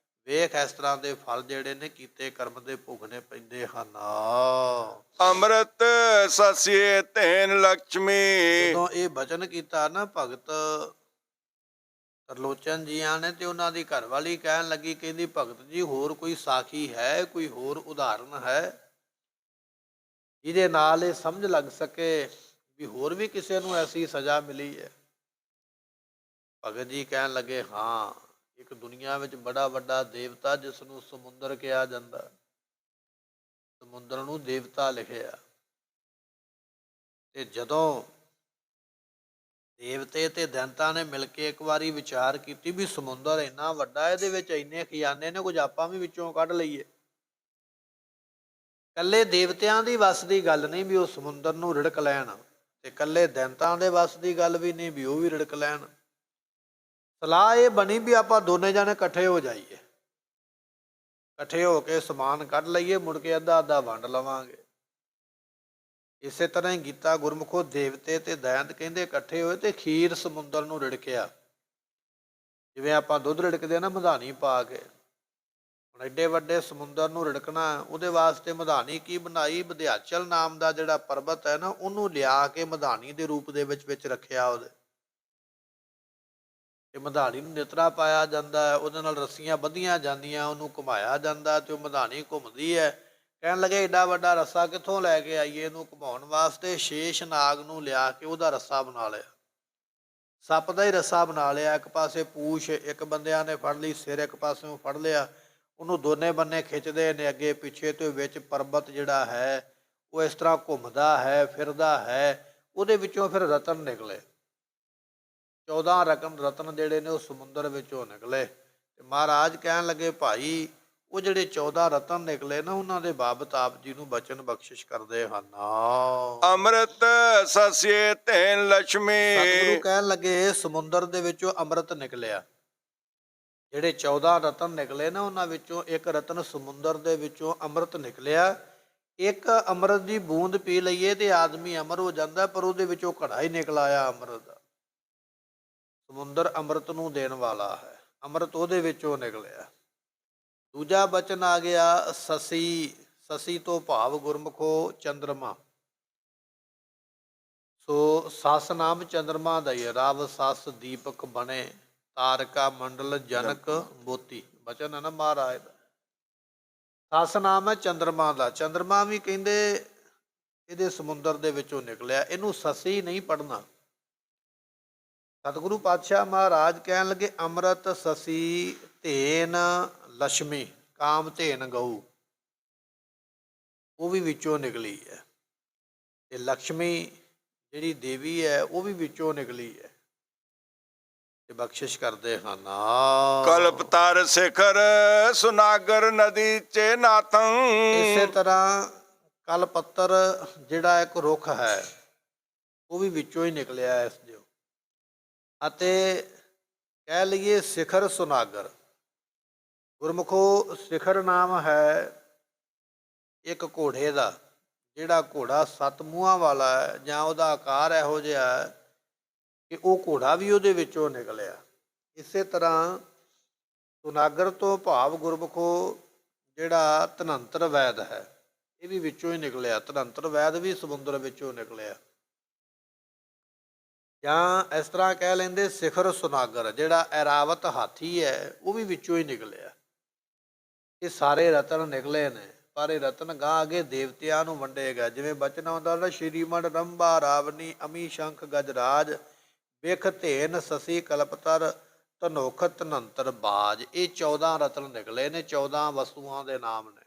ਵੇਖ ਇਸ ਤਰ੍ਹਾਂ ਦੇ ਫਲ ਜਿਹੜੇ ਨੇ ਕੀਤੇ ਕਰਮ ਦੇ ਭੁਗਤਣੇ ਪੈਂਦੇ ਹਨ। ਅੰਮ੍ਰਿਤ ਸਸਿਏ ਤੈਨ ਲక్ష్ਮੀ। ਜਦੋਂ ਇਹ ਬਚਨ ਕੀਤਾ ਨਾ ਭਗਤ ਤਰਲੋਚਨ ਜੀਆਂ ਨੇ, ਤੇ ਉਹਨਾਂ ਦੀ ਘਰਵਾਲੀ ਕਹਿਣ ਲੱਗੀ, ਕਹਿੰਦੀ ਭਗਤ ਜੀ ਹੋਰ ਕੋਈ ਸਾਖੀ ਹੈ, ਕੋਈ ਹੋਰ ਉਦਾਹਰਨ ਹੈ ਜਿਹਦੇ ਨਾਲ ਇਹ ਸਮਝ ਲੱਗ ਸਕੇ ਵੀ ਹੋਰ ਵੀ ਕਿਸੇ ਨੂੰ ਐਸੀ ਸਜ਼ਾ ਮਿਲੀ ਹੈ। ਭਗਤ ਜੀ ਕਹਿਣ ਲੱਗੇ, ਹਾਂ, ਇੱਕ ਦੁਨੀਆ ਵਿੱਚ ਬੜਾ ਵੱਡਾ ਦੇਵਤਾ ਜਿਸ ਨੂੰ ਸਮੁੰਦਰ ਕਿਹਾ ਜਾਂਦਾ, ਸਮੁੰਦਰ ਨੂੰ ਦੇਵਤਾ ਲਿਖਿਆ। ਤੇ ਜਦੋਂ ਦੇਵਤੇ ਤੇ ਦੈਂਤਾਂ ਨੇ ਮਿਲ ਕੇ ਇੱਕ ਵਾਰੀ ਵਿਚਾਰ ਕੀਤੀ ਵੀ ਸਮੁੰਦਰ ਇੰਨਾ ਵੱਡਾ, ਇਹਦੇ ਵਿੱਚ ਇੰਨੇ ਖਜ਼ਾਨੇ ਨੇ, ਕੁਝ ਆਪਾਂ ਵੀ ਵਿੱਚੋਂ ਕੱਢ ਲਈਏ। ਇਕੱਲੇ ਦੇਵਤਿਆਂ ਦੀ ਵੱਸ ਦੀ ਗੱਲ ਨਹੀਂ ਵੀ ਉਹ ਸਮੁੰਦਰ ਨੂੰ ਰਿੜਕ ਲੈਣ, ਤੇ ਇਕੱਲੇ ਦੈਂਤਾਂ ਦੇ ਵੱਸ ਦੀ ਗੱਲ ਵੀ ਨਹੀਂ ਵੀ ਉਹ ਵੀ ਰਿੜਕ ਲੈਣ। ਸਲਾਹ ਇਹ ਬਣੀ ਵੀ ਆਪਾਂ ਦੋਨੇ ਜਾਣੇ ਇਕੱਠੇ ਹੋ ਜਾਈਏ, ਇਕੱਠੇ ਹੋ ਕੇ ਸਮਾਨ ਕੱਢ ਲਈਏ, ਮੁੜ ਕੇ ਅੱਧਾ ਅੱਧਾ ਵੰਡ ਲਵਾਂਗੇ। ਇਸੇ ਤਰ੍ਹਾਂ ਹੀ ਕੀਤਾ ਗੁਰਮੁਖੋ। ਦੇਵਤੇ ਤੇ ਦੈਂਤ ਕਹਿੰਦੇ ਇਕੱਠੇ ਹੋਏ ਤੇ ਖੀਰ ਸਮੁੰਦਰ ਨੂੰ ਰਿੜਕਿਆ, ਜਿਵੇਂ ਆਪਾਂ ਦੁੱਧ ਰਿੜਕਦੇ ਨਾ ਮਧਾਣੀ ਪਾ ਕੇ। ਹੁਣ ਐਡੇ ਵੱਡੇ ਸਮੁੰਦਰ ਨੂੰ ਰਿੜਕਣਾ, ਉਹਦੇ ਵਾਸਤੇ ਮਧਾਣੀ ਕੀ ਬਣਾਈ, ਵਿਧਿਆਚਲ ਨਾਮ ਦਾ ਜਿਹੜਾ ਪਰਬਤ ਹੈ ਨਾ, ਉਹਨੂੰ ਲਿਆ ਕੇ ਮਧਾਣੀ ਦੇ ਰੂਪ ਦੇ ਵਿੱਚ ਰੱਖਿਆ ਉਹਦੇ। ਤੇ ਮਧਾਣੀ ਨੂੰ ਨਿਤਰਾ ਪਾਇਆ ਜਾਂਦਾ, ਉਹਦੇ ਨਾਲ ਰੱਸੀਆਂ ਬੱਧੀਆਂ ਜਾਂਦੀਆਂ, ਉਹਨੂੰ ਘੁਮਾਇਆ ਜਾਂਦਾ ਤੇ ਉਹ ਮਧਾਣੀ ਘੁੰਮਦੀ ਹੈ। ਕਹਿਣ ਲੱਗੇ ਏਡਾ ਵੱਡਾ ਰੱਸਾ ਕਿੱਥੋਂ ਲੈ ਕੇ ਆਈਏ, ਇਹਨੂੰ ਘੁਮਾਉਣ ਵਾਸਤੇ ਸ਼ੇਸ਼ ਨਾਗ ਨੂੰ ਲਿਆ ਕੇ ਉਹਦਾ ਰੱਸਾ ਬਣਾ ਲਿਆ, ਸੱਪ ਦਾ ਹੀ ਰੱਸਾ ਬਣਾ ਲਿਆ। ਇੱਕ ਪਾਸੇ ਪੂਛ ਇੱਕ ਬੰਦਿਆਂ ਨੇ ਫੜ ਲਈ, ਸਿਰ ਇੱਕ ਪਾਸਿਓਂ ਫੜ ਲਿਆ, ਉਹਨੂੰ ਦੋਨੇ ਬੰਨੇ ਖਿੱਚਦੇ ਨੇ ਅੱਗੇ ਪਿੱਛੇ, ਤੇ ਵਿੱਚ ਪਰਬਤ ਜਿਹੜਾ ਹੈ ਉਹ ਇਸ ਤਰ੍ਹਾਂ ਘੁੰਮਦਾ ਹੈ, ਫਿਰਦਾ ਹੈ। ਉਹਦੇ ਵਿੱਚੋਂ ਫਿਰ ਰਤਨ ਨਿਕਲੇ, 14 ਰਤਨ ਜਿਹੜੇ ਨੇ ਉਹ ਸਮੁੰਦਰ ਵਿੱਚੋਂ ਨਿਕਲੇ। ਤੇ ਮਹਾਰਾਜ ਕਹਿਣ ਲੱਗੇ, ਭਾਈ ਉਹ ਜਿਹੜੇ 14 ਰਤਨ ਨਿਕਲੇ ਨਾ, ਉਹਨਾਂ ਦੇ ਬਾਬਤ ਆਪ ਜੀ ਨੂੰ ਬਚਨ ਬਖਸ਼ਿਸ਼ ਕਰਦੇ ਹਨ। ਅੰਮ੍ਰਿਤ ਸਸਿਏ ਤੈਨ ਲక్ష్ਮੀ। ਸਤਿਗੁਰੂ ਕਹਿਣ ਲੱਗੇ ਸਮੁੰਦਰ ਦੇ ਵਿੱਚੋਂ ਅੰਮ੍ਰਿਤ ਨਿਕਲਿਆ। ਜਿਹੜੇ 14 ਰਤਨ ਨਿਕਲੇ ਨਾ, ਉਹਨਾਂ ਵਿੱਚੋਂ ਇੱਕ ਰਤਨ ਸਮੁੰਦਰ ਦੇ ਵਿੱਚੋਂ ਅੰਮ੍ਰਿਤ ਨਿਕਲਿਆ। ਇੱਕ ਅੰਮ੍ਰਿਤ ਦੀ ਬੂੰਦ ਪੀ ਲਈਏ ਤੇ ਆਦਮੀ ਅਮਰ ਹੋ ਜਾਂਦਾ, ਪਰ ਉਹਦੇ ਵਿੱਚੋਂ ਘੜਾ ਹੀ ਨਿਕਲ ਆਇਆ ਅੰਮ੍ਰਿਤ ਦਾ। ਸਮੁੰਦਰ ਅੰਮ੍ਰਿਤ ਨੂੰ ਦੇਣ ਵਾਲਾ ਹੈ, ਅੰਮ੍ਰਿਤ ਉਹਦੇ ਵਿੱਚੋਂ ਨਿਕਲਿਆ। ਦੂਜਾ ਬਚਨ ਆ ਗਿਆ ਸਸੀ। ਸਸੀ ਤੋਂ ਭਾਵ ਗੁਰਮੁਖੋ ਚੰਦਰਮਾ। ਸੋ ਸਸ ਨਾਮ ਚੰਦਰਮਾ ਦਾ ਹੀ, ਰਵ ਸਸ ਦੀਪਕ ਬਣੇ, ਤਾਰਕਾ ਮੰਡਲ ਜਨਕ ਮੋਤੀ। ਬਚਨ ਹੈ ਨਾ ਮਹਾਰਾਜ ਦਾ। ਸਸ ਨਾਮ ਹੈ ਚੰਦਰਮਾ ਦਾ। ਚੰਦਰਮਾ ਵੀ ਕਹਿੰਦੇ ਇਹਦੇ ਸਮੁੰਦਰ ਦੇ ਵਿੱਚੋਂ ਨਿਕਲਿਆ। ਇਹਨੂੰ ਸਸੀ ਨਹੀਂ ਪੜ੍ਹਨਾ। ਸਤਿਗੁਰੂ ਪਾਤਸ਼ਾਹ ਮਹਾਰਾਜ ਕਹਿਣ ਲੱਗੇ, ਅੰਮ੍ਰਿਤ ਸਸੀ ਧੇਨ ਲక్ష్ਮੀ। ਕਾਮ ਧੇਨ ਗਊ, ਉਹ ਵੀ ਵਿੱਚੋਂ ਨਿਕਲੀ ਹੈ। ਤੇ ਲక్ష్ਮੀ ਜਿਹੜੀ ਦੇਵੀ ਹੈ ਉਹ ਵੀ ਵਿੱਚੋਂ ਨਿਕਲੀ ਹੈ, ਤੇ ਬਖਸ਼ਿਸ਼ ਕਰਦੇ ਹਨ। ਕਲਪਤਰ ਸਿਖਰ ਸੁਨਾਗਰ ਨਦੀ ਚੇ ਨਾਥੰ। ਇਸੇ ਤਰ੍ਹਾਂ ਕਲਪੱਤਰ ਜਿਹੜਾ ਇੱਕ ਰੁੱਖ ਹੈ ਉਹ ਵੀ ਵਿੱਚੋਂ ਹੀ ਨਿਕਲਿਆ ਇਸ ਦਿਓ। ਅਤੇ ਕਹਿ ਲਈਏ ਸਿਖਰ ਸੁਨਾਗਰ। ਗੁਰਮੁਖੋ ਸਿਖਰ ਨਾਮ ਹੈ ਇੱਕ ਘੋੜੇ ਦਾ, ਜਿਹੜਾ ਘੋੜਾ 7 ਮੂੰਹਾਂ ਵਾਲਾ ਹੈ, ਜਾਂ ਉਹਦਾ ਆਕਾਰ ਇਹੋ ਜਿਹਾ ਹੈ ਕਿ ਉਹ ਘੋੜਾ ਵੀ ਉਹਦੇ ਵਿੱਚੋਂ ਨਿਕਲਿਆ। ਇਸੇ ਤਰ੍ਹਾਂ ਸੁਨਾਗਰ ਤੋਂ ਭਾਵ ਗੁਰਮੁਖੋ ਜਿਹੜਾ ਧਨੰਤਰ ਵੈਦ ਹੈ, ਇਹ ਵੀ ਵਿੱਚੋਂ ਹੀ ਨਿਕਲਿਆ। ਧਨੰਤਰ ਵੈਦ ਵੀ ਸਮੁੰਦਰ ਵਿੱਚੋਂ ਨਿਕਲਿਆ। ਜਾਂ ਇਸ ਤਰ੍ਹਾਂ ਕਹਿ ਲੈਂਦੇ ਸਿਖਰ ਸੁਨਾਗਰ, ਜਿਹੜਾ ਐਰਾਵਤ ਹਾਥੀ ਹੈ ਉਹ ਵੀ ਵਿੱਚੋਂ ਹੀ ਨਿਕਲਿਆ। ਇਹ ਸਾਰੇ ਰਤਨ ਨਿਕਲੇ ਨੇ, ਪਰ ਇਹ ਰਤਨ ਗਾਂ ਅੱਗੇ ਦੇਵਤਿਆਂ ਨੂੰ ਵੰਡੇ ਗਏ। ਜਿਵੇਂ ਬਚਨ ਆਉਂਦਾ ਨਾ, ਸ਼੍ਰੀਮੰਡ ਰੰਭਾ ਰਾਵਨੀ ਅਮੀ ਸ਼ੰਖ ਗਜਰਾਜ, ਬਿਖ ਧੇਨ ਸਸੀ ਕਲਪਤਰ ਧਨੁਖ ਧਨੰਤਰ ਬਾਜ। ਇਹ 14 ਰਤਨ ਨਿਕਲੇ ਨੇ, 14 ਵਸਤੂਆਂ ਦੇ ਨਾਮ ਨੇ।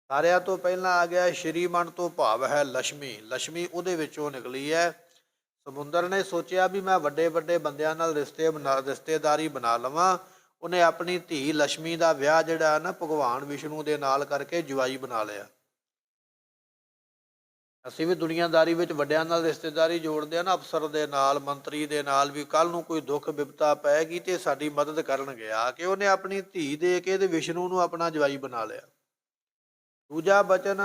ਸਾਰਿਆਂ ਤੋਂ ਪਹਿਲਾਂ ਆ ਗਿਆ ਸ਼੍ਰੀਮੰਡ ਤੋਂ ਭਾਵ ਹੈ ਲక్ష్ਮੀ। ਲక్ష్ਮੀ ਉਹਦੇ ਵਿੱਚੋਂ ਨਿਕਲੀ ਹੈ। ਸਮੁੰਦਰ ਨੇ ਸੋਚਿਆ ਵੀ ਮੈਂ ਵੱਡੇ ਵੱਡੇ ਬੰਦਿਆਂ ਨਾਲ ਰਿਸ਼ਤੇਦਾਰੀ ਬਣਾ ਲਵਾਂ। ਉਹਨੇ ਆਪਣੀ ਧੀ ਲక్ష్ਮੀ ਦਾ ਵਿਆਹ ਜਿਹੜਾ ਨਾ ਭਗਵਾਨ ਵਿਸ਼ਨੂੰ ਦੇ ਨਾਲ ਕਰਕੇ ਜਵਾਈ ਬਣਾ ਲਿਆ। ਅਸੀਂ ਵੀ ਦੁਨੀਆਦਾਰੀ ਵਿੱਚ ਵੱਡਿਆਂ ਨਾਲ ਰਿਸ਼ਤੇਦਾਰੀ ਜੋੜਦੇ ਹਾਂ ਨਾ, ਅਫਸਰ ਦੇ ਨਾਲ, ਮੰਤਰੀ ਦੇ ਨਾਲ, ਵੀ ਕੱਲ੍ਹ ਨੂੰ ਕੋਈ ਦੁੱਖ ਵਿਪਤਾ ਪੈਗੀ ਤੇ ਸਾਡੀ ਮਦਦ ਕਰਨਗੇ ਆ ਕੇ। ਉਹਨੇ ਆਪਣੀ ਧੀ ਦੇ ਕੇ ਤੇ ਵਿਸ਼ਨੂੰ ਨੂੰ ਆਪਣਾ ਜਵਾਈ ਬਣਾ ਲਿਆ। ਦੂਜਾ ਬਚਨ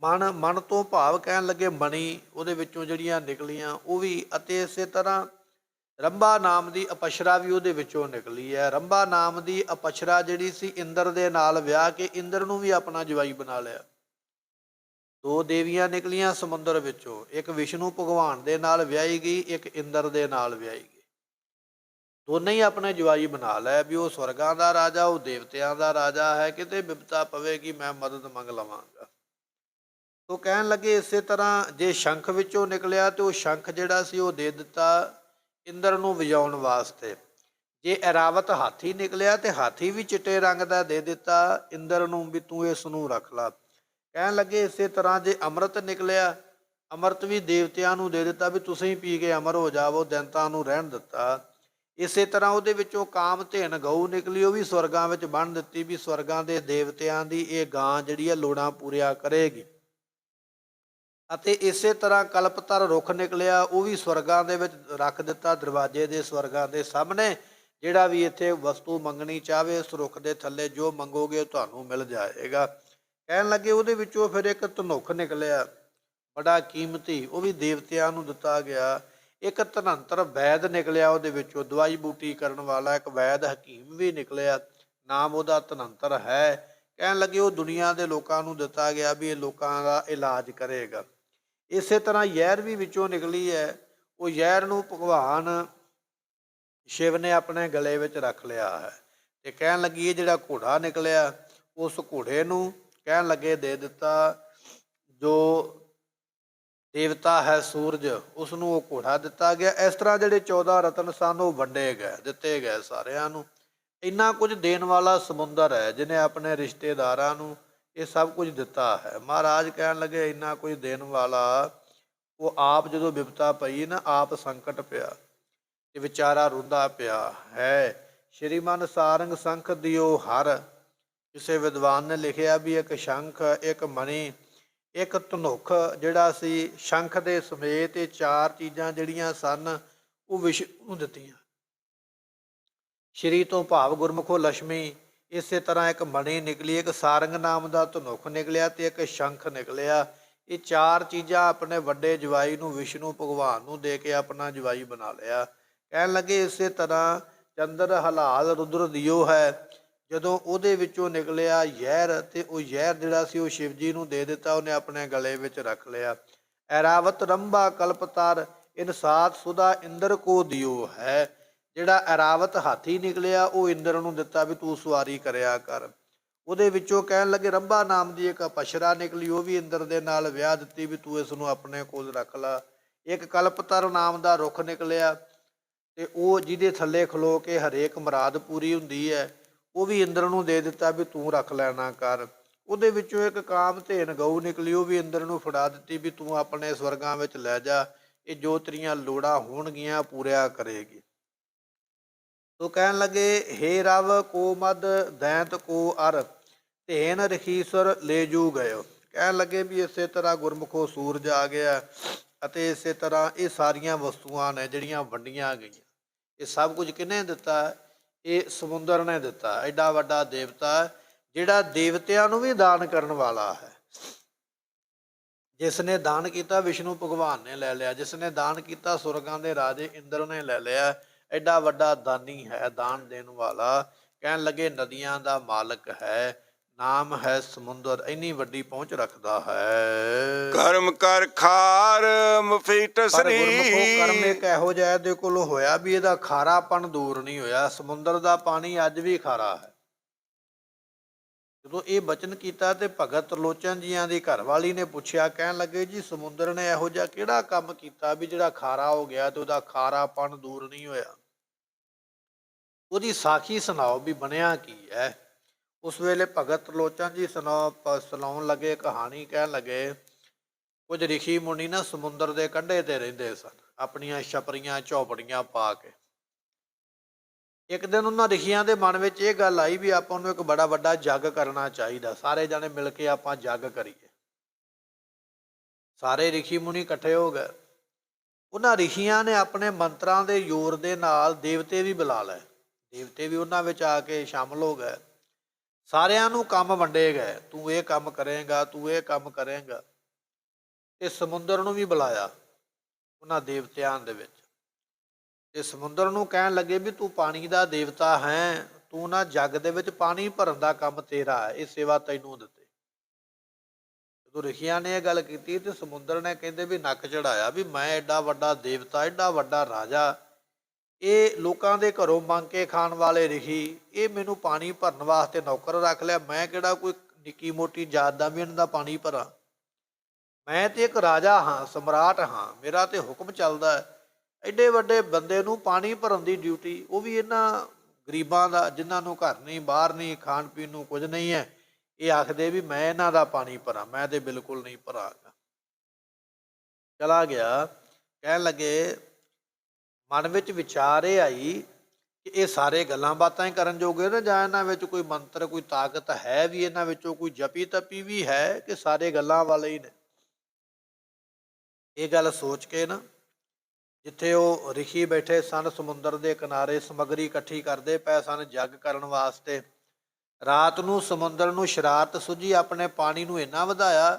ਮਨ ਤੋਂ ਭਾਵ ਕਹਿਣ ਲੱਗੇ ਮਣੀ, ਉਹਦੇ ਵਿੱਚੋਂ ਜਿਹੜੀਆਂ ਨਿਕਲੀਆਂ ਉਹ ਵੀ। ਅਤੇ ਇਸੇ ਤਰ੍ਹਾਂ ਰੰਭਾ ਨਾਮ ਦੀ ਅਪਸਰਾ ਵੀ ਉਹਦੇ ਵਿੱਚੋਂ ਨਿਕਲੀ ਹੈ। ਰੰਭਾ ਨਾਮ ਦੀ ਅਪਸਰਾ ਜਿਹੜੀ ਸੀ ਇੰਦਰ ਦੇ ਨਾਲ ਵਿਆਹ ਕੇ ਇੰਦਰ ਨੂੰ ਵੀ ਆਪਣਾ ਜਵਾਈ ਬਣਾ ਲਿਆ। ਦੋ ਦੇਵੀਆਂ ਨਿਕਲੀਆਂ ਸਮੁੰਦਰ ਵਿੱਚੋਂ, ਇੱਕ ਵਿਸ਼ਨੂੰ ਭਗਵਾਨ ਦੇ ਨਾਲ ਵਿਆਹੀ ਗਈ, ਇੱਕ ਇੰਦਰ ਦੇ ਨਾਲ ਵਿਆਹੀ ਗਈ। ਦੋਨੇ ਹੀ ਆਪਣੇ ਜਵਾਈ ਬਣਾ ਲਏ ਵੀ ਉਹ ਸਵਰਗਾਂ ਦਾ ਰਾਜਾ, ਉਹ ਦੇਵਤਿਆਂ ਦਾ ਰਾਜਾ ਹੈ। ਕਿਤੇ ਬਿਪਤਾ ਪਵੇਗੀ ਮੈਂ ਮਦਦ ਮੰਗ ਲਵਾਂਗਾ। ਉਹ ਕਹਿਣ ਲੱਗੇ ਇਸੇ ਤਰ੍ਹਾਂ ਜੇ ਸ਼ੰਖ ਵਿੱਚੋਂ ਨਿਕਲਿਆ ਤੇ ਉਹ ਸ਼ੰਖ ਜਿਹੜਾ ਸੀ ਉਹ ਦੇ ਦਿੱਤਾ ਇੰਦਰ ਨੂੰ ਵਜਾਉਣ ਵਾਸਤੇ। ਜੇ ਐਰਾਵਤ ਹਾਥੀ ਨਿਕਲਿਆ ਤੇ ਹਾਥੀ ਵੀ ਚਿੱਟੇ ਰੰਗ ਦਾ ਦੇ ਦਿੱਤਾ ਇੰਦਰ ਨੂੰ ਵੀ ਤੂੰ ਇਸ ਨੂੰ ਰੱਖ ਲਾ। ਕਹਿਣ ਲੱਗੇ ਇਸੇ ਤਰ੍ਹਾਂ ਜੇ ਅੰਮ੍ਰਿਤ ਨਿਕਲਿਆ, ਅੰਮ੍ਰਿਤ ਵੀ ਦੇਵਤਿਆਂ ਨੂੰ ਦੇ ਦਿੱਤਾ ਵੀ ਤੁਸੀਂ ਪੀ ਕੇ ਅਮਰ ਹੋ ਜਾਵੋ, ਦੈਂਤਾਂ ਨੂੰ ਰਹਿਣ ਦਿੱਤਾ। ਇਸੇ ਤਰ੍ਹਾਂ ਉਹਦੇ ਵਿੱਚੋਂ ਕਾਮ ਧੇਨ ਗਊ ਨਿਕਲੀ, ਉਹ ਵੀ ਸਵਰਗਾਂ ਵਿੱਚ ਬੰਨ੍ਹ ਦਿੱਤੀ ਵੀ ਸਵਰਗਾਂ ਦੇ ਦੇਵਤਿਆਂ ਦੀ ਇਹ ਗਾਂ ਜਿਹੜੀ ਹੈ ਲੋੜਾਂ ਪੂਰੀਆਂ ਕਰੇਗੀ। ਅਤੇ ਇਸੇ ਤਰ੍ਹਾਂ ਕਲਪਤਰ ਰੁੱਖ ਨਿਕਲਿਆ, ਉਹ ਵੀ ਸਵਰਗਾਂ ਦੇ ਵਿੱਚ ਰੱਖ ਦਿੱਤਾ ਦਰਵਾਜ਼ੇ ਦੇ ਸਵਰਗਾਂ ਦੇ ਸਾਹਮਣੇ। ਜਿਹੜਾ ਵੀ ਇੱਥੇ ਵਸਤੂ ਮੰਗਣੀ ਚਾਹਵੇ ਇਸ ਰੁੱਖ ਦੇ ਥੱਲੇ ਜੋ ਮੰਗੋਗੇ ਤੁਹਾਨੂੰ ਮਿਲ ਜਾਏਗਾ। ਕਹਿਣ ਲੱਗੇ ਉਹਦੇ ਵਿੱਚੋਂ ਫਿਰ ਇੱਕ ਧਨੁੱਖ ਨਿਕਲਿਆ ਬੜਾ ਕੀਮਤੀ, ਉਹ ਵੀ ਦੇਵਤਿਆਂ ਨੂੰ ਦਿੱਤਾ ਗਿਆ। ਇੱਕ ਧਨੰਤਰ ਵੈਦ ਨਿਕਲਿਆ, ਉਹਦੇ ਵਿੱਚੋਂ ਦਵਾਈ ਬੂਟੀ ਕਰਨ ਵਾਲਾ ਇੱਕ ਵੈਦ ਹਕੀਮ ਵੀ ਨਿਕਲਿਆ, ਨਾਮ ਉਹਦਾ ਧਨੰਤਰ ਹੈ। ਕਹਿਣ ਲੱਗੇ ਉਹ ਦੁਨੀਆ ਦੇ ਲੋਕਾਂ ਨੂੰ ਦਿੱਤਾ ਗਿਆ ਵੀ ਇਹ ਲੋਕਾਂ ਦਾ ਇਲਾਜ ਕਰੇਗਾ। ਇਸੇ ਤਰ੍ਹਾਂ ਜ਼ਹਿਰ ਵੀ ਵਿੱਚੋਂ ਨਿਕਲੀ ਹੈ, ਉਹ ਜ਼ਹਿਰ ਨੂੰ ਭਗਵਾਨ ਸ਼ਿਵ ਨੇ ਆਪਣੇ ਗਲੇ ਵਿੱਚ ਰੱਖ ਲਿਆ ਹੈ। ਤੇ ਕਹਿਣ ਲੱਗੀ ਇਹ ਜਿਹੜਾ ਘੋੜਾ ਨਿਕਲਿਆ ਉਸ ਘੋੜੇ ਨੂੰ ਕਹਿਣ ਲੱਗੇ ਦੇ ਦਿੱਤਾ ਜੋ ਦੇਵਤਾ ਹੈ ਸੂਰਜ, ਉਸ ਨੂੰ ਉਹ ਘੋੜਾ ਦਿੱਤਾ ਗਿਆ। ਇਸ ਤਰ੍ਹਾਂ ਜਿਹੜੇ 14 ਰਤਨ ਸਨ ਉਹ ਵੰਡੇ ਗਏ, ਦਿੱਤੇ ਗਏ ਸਾਰਿਆਂ ਨੂੰ। ਇੰਨਾ ਕੁਝ ਦੇਣ ਵਾਲਾ ਸਮੁੰਦਰ ਹੈ ਜਿਹਨੇ ਆਪਣੇ ਰਿਸ਼ਤੇਦਾਰਾਂ ਨੂੰ ਇਹ ਸਭ ਕੁਝ ਦਿੱਤਾ ਹੈ। ਮਹਾਰਾਜ ਕਹਿਣ ਲੱਗੇ ਇੰਨਾ ਕੁਝ ਦੇਣ ਵਾਲਾ ਉਹ ਆਪ ਜਦੋਂ ਵਿਪਤਾ ਪਈ ਨਾ ਆਪ ਸੰਕਟ ਪਿਆ ਤੇ ਵਿਚਾਰਾ ਰੁੰਦਾ ਪਿਆ ਹੈ। ਸ਼੍ਰੀਮਨ ਸਾਰੰਗ ਸੰਖ ਦਿਓ ਹਰ, ਕਿਸੇ ਵਿਦਵਾਨ ਨੇ ਲਿਖਿਆ ਵੀ ਇੱਕ ਸ਼ੰਖ, ਇੱਕ ਮਣੀ, ਇੱਕ ਧਨੁੱਖ ਜਿਹੜਾ ਸੀ ਸ਼ੰਖ ਦੇ ਸਮੇਤ ਇਹ ਚਾਰ ਚੀਜ਼ਾਂ ਜਿਹੜੀਆਂ ਸਨ ਉਹ ਵਿਸ਼ਨੂੰ ਨੂੰ ਦਿੱਤੀਆਂ। ਸ਼੍ਰੀ ਤੋਂ ਭਾਵ ਗੁਰਮੁਖੋ ਲక్ష్ਮੀ। ਇਸੇ ਤਰ੍ਹਾਂ ਇੱਕ ਮਣੀ ਨਿਕਲੀ, ਇੱਕ ਸਾਰੰਗ ਨਾਮ ਦਾ ਧਨੁੱਖ ਨਿਕਲਿਆ ਤੇ ਇੱਕ ਸ਼ੰਖ ਨਿਕਲਿਆ। ਇਹ ਚਾਰ ਚੀਜ਼ਾਂ ਆਪਣੇ ਵੱਡੇ ਜਵਾਈ ਨੂੰ ਵਿਸ਼ਨੂੰ ਭਗਵਾਨ ਨੂੰ ਦੇ ਕੇ ਆਪਣਾ ਜਵਾਈ ਬਣਾ ਲਿਆ। ਕਹਿਣ ਲੱਗੇ ਇਸੇ ਤਰ੍ਹਾਂ ਚੰਦਰ ਹਲਾਲ ਰੁਦਰ ਦਿਓ ਹੈ, ਜਦੋਂ ਉਹਦੇ ਵਿੱਚੋਂ ਨਿਕਲਿਆ ਜ਼ਹਿਰ ਤੇ ਉਹ ਜ਼ਹਿਰ ਜਿਹੜਾ ਸੀ ਉਹ ਸ਼ਿਵ ਜੀ ਨੂੰ ਦੇ ਦਿੱਤਾ, ਉਹਨੇ ਆਪਣੇ ਗਲੇ ਵਿੱਚ ਰੱਖ ਲਿਆ। ਐਰਾਵਤ ਰੰਭਾ ਕਲਪਤਾਰ ਇਨਸਾਤ ਸੁਦਾ ਇੰਦਰ ਕੋ ਦਿਓ ਹੈ, ਜਿਹੜਾ ਐਰਾਵਤ ਹਾਥੀ ਨਿਕਲਿਆ ਉਹ ਇੰਦਰ ਨੂੰ ਦਿੱਤਾ ਵੀ ਤੂੰ ਸਵਾਰੀ ਕਰਿਆ ਕਰ। ਉਹਦੇ ਵਿੱਚੋਂ ਕਹਿਣ ਲੱਗੇ ਰੰਭਾ ਨਾਮ ਦੀ ਇੱਕ ਅਪਸਰਾ ਨਿਕਲੀ, ਉਹ ਵੀ ਇੰਦਰ ਦੇ ਨਾਲ ਵਿਆਹ ਦਿੱਤੀ ਵੀ ਤੂੰ ਇਸ ਨੂੰ ਆਪਣੇ ਕੋਲ ਰੱਖ ਲਾ। ਇੱਕ ਕਲਪਤਰ ਨਾਮ ਦਾ ਰੁੱਖ ਨਿਕਲਿਆ ਤੇ ਉਹ ਜਿਹਦੇ ਥੱਲੇ ਖਲੋ ਕੇ ਹਰੇਕ ਮੁਰਾਦ ਪੂਰੀ ਹੁੰਦੀ ਹੈ, ਉਹ ਵੀ ਇੰਦਰ ਨੂੰ ਦੇ ਦਿੱਤਾ ਵੀ ਤੂੰ ਰੱਖ ਲੈਣਾ ਕਰ। ਉਹਦੇ ਵਿੱਚੋਂ ਇੱਕ ਕਾਮ ਧੇਨ ਗਊ ਨਿਕਲੀ, ਉਹ ਵੀ ਇੰਦਰ ਨੂੰ ਫੜਾ ਦਿੱਤੀ ਵੀ ਤੂੰ ਆਪਣੇ ਸਵਰਗਾਂ ਵਿੱਚ ਲੈ ਜਾ, ਇਹ ਜੋ ਤੇਰੀਆਂ ਲੋੜਾਂ ਹੋਣਗੀਆਂ ਪੂਰੀਆਂ ਕਰੇਗੀ। ਤੋ ਕਹਿਣ ਲੱਗੇ ਹੇ ਰਵ ਕੋ ਮਦ ਦੈਂਤ ਕੋ ਅਰ, ਧੇਨ ਰਖੀਸਰ ਲੈ ਜੂ ਗਇਓ। ਕਹਿਣ ਲੱਗੇ ਵੀ ਇਸੇ ਤਰ੍ਹਾਂ ਗੁਰਮੁਖੋ ਸੂਰਜ ਆ ਗਿਆ ਅਤੇ ਇਸੇ ਤਰ੍ਹਾਂ ਇਹ ਸਾਰੀਆਂ ਵਸਤੂਆਂ ਨੇ ਜਿਹੜੀਆਂ ਵੰਡੀਆਂ ਗਈਆਂ। ਇਹ ਸਭ ਕੁਝ ਕਿਹਨੇ ਦਿੱਤਾ? ਇਹ ਸਮੁੰਦਰ ਨੇ ਦਿੱਤਾ। ਐਡਾ ਵੱਡਾ ਦੇਵਤਾ ਜਿਹੜਾ ਦੇਵਤਿਆਂ ਨੂੰ ਵੀ ਦਾਨ ਕਰਨ ਵਾਲਾ ਹੈ। ਜਿਸ ਨੇ ਦਾਨ ਕੀਤਾ ਵਿਸ਼ਨੂੰ ਭਗਵਾਨ ਨੇ ਲੈ ਲਿਆ, ਜਿਸ ਨੇ ਦਾਨ ਕੀਤਾ ਸੁਰਗਾਂ ਦੇ ਰਾਜੇ ਇੰਦਰ ਨੇ ਲੈ ਲਿਆ। ਐਡਾ ਵੱਡਾ ਦਾਨੀ ਹੈ, ਦਾਨ ਦੇਣ ਵਾਲਾ। ਕਹਿਣ ਲੱਗੇ ਨਦੀਆਂ ਦਾ ਮਾਲਕ ਹੈ, ਨਾਮ ਹੈ ਸਮੁੰਦਰ, ਇੰਨੀ ਵੱਡੀ ਪਹੁੰਚ ਰੱਖਦਾ ਹੈ। ਕਰਮ ਕਰ ਖਾਰ ਮਫੀਟ ਸ੍ਰੀ, ਕਰਮ ਇੱਕ ਇਹੋ ਜਿਹਾ ਇਹਦੇ ਕੋਲੋਂ ਹੋਇਆ ਵੀ ਇਹਦਾ ਖਾਰਾਪਣ ਦੂਰ ਨਹੀਂ ਹੋਇਆ। ਸਮੁੰਦਰ ਦਾ ਪਾਣੀ ਅੱਜ ਵੀ ਖਾਰਾ ਹੈ। ਜਦੋਂ ਇਹ ਬਚਨ ਕੀਤਾ ਤੇ ਭਗਤ ਤਰਲੋਚਨ ਜੀਆਂ ਦੀ ਘਰਵਾਲੀ ਨੇ ਪੁੱਛਿਆ, ਕਹਿਣ ਲੱਗੇ ਜੀ ਸਮੁੰਦਰ ਨੇ ਇਹੋ ਜਿਹਾ ਕਿਹੜਾ ਕੰਮ ਕੀਤਾ ਵੀ ਜਿਹੜਾ ਖਾਰਾ ਹੋ ਗਿਆ ਤੇ ਉਹਦਾ ਖਾਰਾਪਣ ਦੂਰ ਨਹੀਂ ਹੋਇਆ? ਉਹਦੀ ਸਾਖੀ ਸੁਣਾਓ ਵੀ ਬਣਿਆ ਕੀ ਹੈ। ਉਸ ਵੇਲੇ ਭਗਤ ਤਰਲੋਚਨ ਜੀ ਸੁਣਾਉਣ ਲੱਗੇ ਕਹਾਣੀ। ਕਹਿਣ ਲੱਗੇ ਕੁਝ ਰਿਸ਼ੀ ਮੁਨੀ ਨਾ ਸਮੁੰਦਰ ਦੇ ਕੰਢੇ ਤੇ ਰਹਿੰਦੇ ਸਨ, ਆਪਣੀਆਂ ਛਪਰੀਆਂ ਝੌਪੜੀਆਂ ਪਾ ਕੇ। ਇੱਕ ਦਿਨ ਉਹਨਾਂ ਰਿਸ਼ੀਆਂ ਦੇ ਮਨ ਵਿੱਚ ਇਹ ਗੱਲ ਆਈ ਵੀ ਆਪਾਂ ਨੂੰ ਇੱਕ ਬੜਾ ਵੱਡਾ ਜੱਗ ਕਰਨਾ ਚਾਹੀਦਾ, ਸਾਰੇ ਜਾਣੇ ਮਿਲ ਕੇ ਆਪਾਂ ਜੱਗ ਕਰੀਏ। ਸਾਰੇ ਰਿਸ਼ੀ ਮੁਨੀ ਇਕੱਠੇ ਹੋ ਗਏ। ਉਹਨਾਂ ਰਿਸ਼ੀਆਂ ਨੇ ਆਪਣੇ ਮੰਤਰਾਂ ਦੇ ਜ਼ੋਰ ਦੇ ਨਾਲ ਦੇਵਤੇ ਵੀ ਬੁਲਾ ਲਏ, ਦੇਵਤੇ ਵੀ ਉਹਨਾਂ ਵਿੱਚ ਆ ਕੇ ਸ਼ਾਮਲ ਹੋ ਗਏ। ਸਾਰਿਆਂ ਨੂੰ ਕੰਮ ਵੰਡੇ ਗਏ, ਤੂੰ ਇਹ ਕੰਮ ਕਰੇਂਗਾ, ਤੂੰ ਇਹ ਕੰਮ ਕਰੇਂਗਾ। ਤੇ ਸਮੁੰਦਰ ਨੂੰ ਵੀ ਬੁਲਾਇਆ ਉਹਨਾਂ ਦੇਵਤਿਆਂ ਦੇ ਵਿੱਚ। ਤੇ ਸਮੁੰਦਰ ਨੂੰ ਕਹਿਣ ਲੱਗੇ ਵੀ ਤੂੰ ਪਾਣੀ ਦਾ ਦੇਵਤਾ ਹੈ, ਤੂੰ ਨਾ ਜੱਗ ਦੇ ਵਿੱਚ ਪਾਣੀ ਭਰਨ ਦਾ ਕੰਮ ਤੇਰਾ ਹੈ, ਇਹ ਸੇਵਾ ਤੈਨੂੰ ਦਿੱਤੀ। ਜਦੋਂ ਰਿਸ਼ੀਆਂ ਨੇ ਇਹ ਗੱਲ ਕੀਤੀ ਤੇ ਸਮੁੰਦਰ ਨੇ ਕਹਿੰਦੇ ਵੀ ਨੱਕ ਚੜਾਇਆ ਵੀ ਮੈਂ ਐਡਾ ਵੱਡਾ ਦੇਵਤਾ, ਐਡਾ ਵੱਡਾ ਰਾਜਾ, ਇਹ ਲੋਕਾਂ ਦੇ ਘਰੋਂ ਮੰਗ ਕੇ ਖਾਣ ਵਾਲੇ ਰਿਸ਼ੀ, ਇਹ ਮੈਨੂੰ ਪਾਣੀ ਭਰਨ ਵਾਸਤੇ ਨੌਕਰ ਰੱਖ ਲਿਆ। ਮੈਂ ਕਿਹੜਾ ਕੋਈ ਨਿੱਕੀ ਮੋਟੀ ਜਾਤ ਦਾ ਵੀ ਇਹਨਾਂ ਦਾ ਪਾਣੀ ਭਰਾਂ? ਮੈਂ ਤੇ ਇੱਕ ਰਾਜਾ ਹਾਂ, ਸਮਰਾਟ ਹਾਂ, ਮੇਰਾ ਤੇ ਹੁਕਮ ਚੱਲਦਾ ਹੈ। ਐਡੇ ਵੱਡੇ ਬੰਦੇ ਨੂੰ ਪਾਣੀ ਭਰਨ ਦੀ ਡਿਊਟੀ, ਉਹ ਵੀ ਇਹਨਾਂ ਗਰੀਬਾਂ ਦਾ ਜਿਨ੍ਹਾਂ ਨੂੰ ਘਰ ਨਹੀਂ, ਬਾਹਰ ਨਹੀਂ, ਖਾਣ ਪੀਣ ਨੂੰ ਕੁਝ ਨਹੀਂ ਹੈ। ਇਹ ਆਖਦੇ ਵੀ ਮੈਂ ਇਹਨਾਂ ਦਾ ਪਾਣੀ ਭਰਾਂ, ਮੈਂ ਤੇ ਬਿਲਕੁਲ ਨਹੀਂ ਭਰਾਂਗਾ। ਚਲਾ ਗਿਆ। ਕਹਿਣ ਲੱਗੇ, ਮਨ ਵਿੱਚ ਵਿਚਾਰ ਇਹ ਆਈ ਕਿ ਇਹ ਸਾਰੇ ਗੱਲਾਂ ਬਾਤਾਂ ਹੀ ਕਰਨ ਜੋਗੇ ਨੇ, ਜਾਂ ਇਹਨਾਂ ਵਿੱਚ ਕੋਈ ਮੰਤਰ, ਕੋਈ ਤਾਕਤ ਹੈ ਵੀ, ਇਹਨਾਂ ਵਿੱਚੋਂ ਕੋਈ ਜਪੀ ਤਪੀ ਵੀ ਹੈ ਕਿ ਸਾਰੇ ਗੱਲਾਂ ਵਾਲੇ ਹੀ ਨੇ। ਇਹ ਗੱਲ ਸੋਚ ਕੇ ਨਾ, ਜਿੱਥੇ ਉਹ ਰਿਸ਼ੀ ਬੈਠੇ ਸਨ ਸਮੁੰਦਰ ਦੇ ਕਿਨਾਰੇ, ਸਮੱਗਰੀ ਇਕੱਠੀ ਕਰਦੇ ਪਏ ਸਨ ਜੱਗ ਕਰਨ ਵਾਸਤੇ। ਰਾਤ ਨੂੰ ਸਮੁੰਦਰ ਨੂੰ ਸ਼ਰਾਰਤ ਸੁੱਝੀ, ਆਪਣੇ ਪਾਣੀ ਨੂੰ ਇੰਨਾ ਵਧਾਇਆ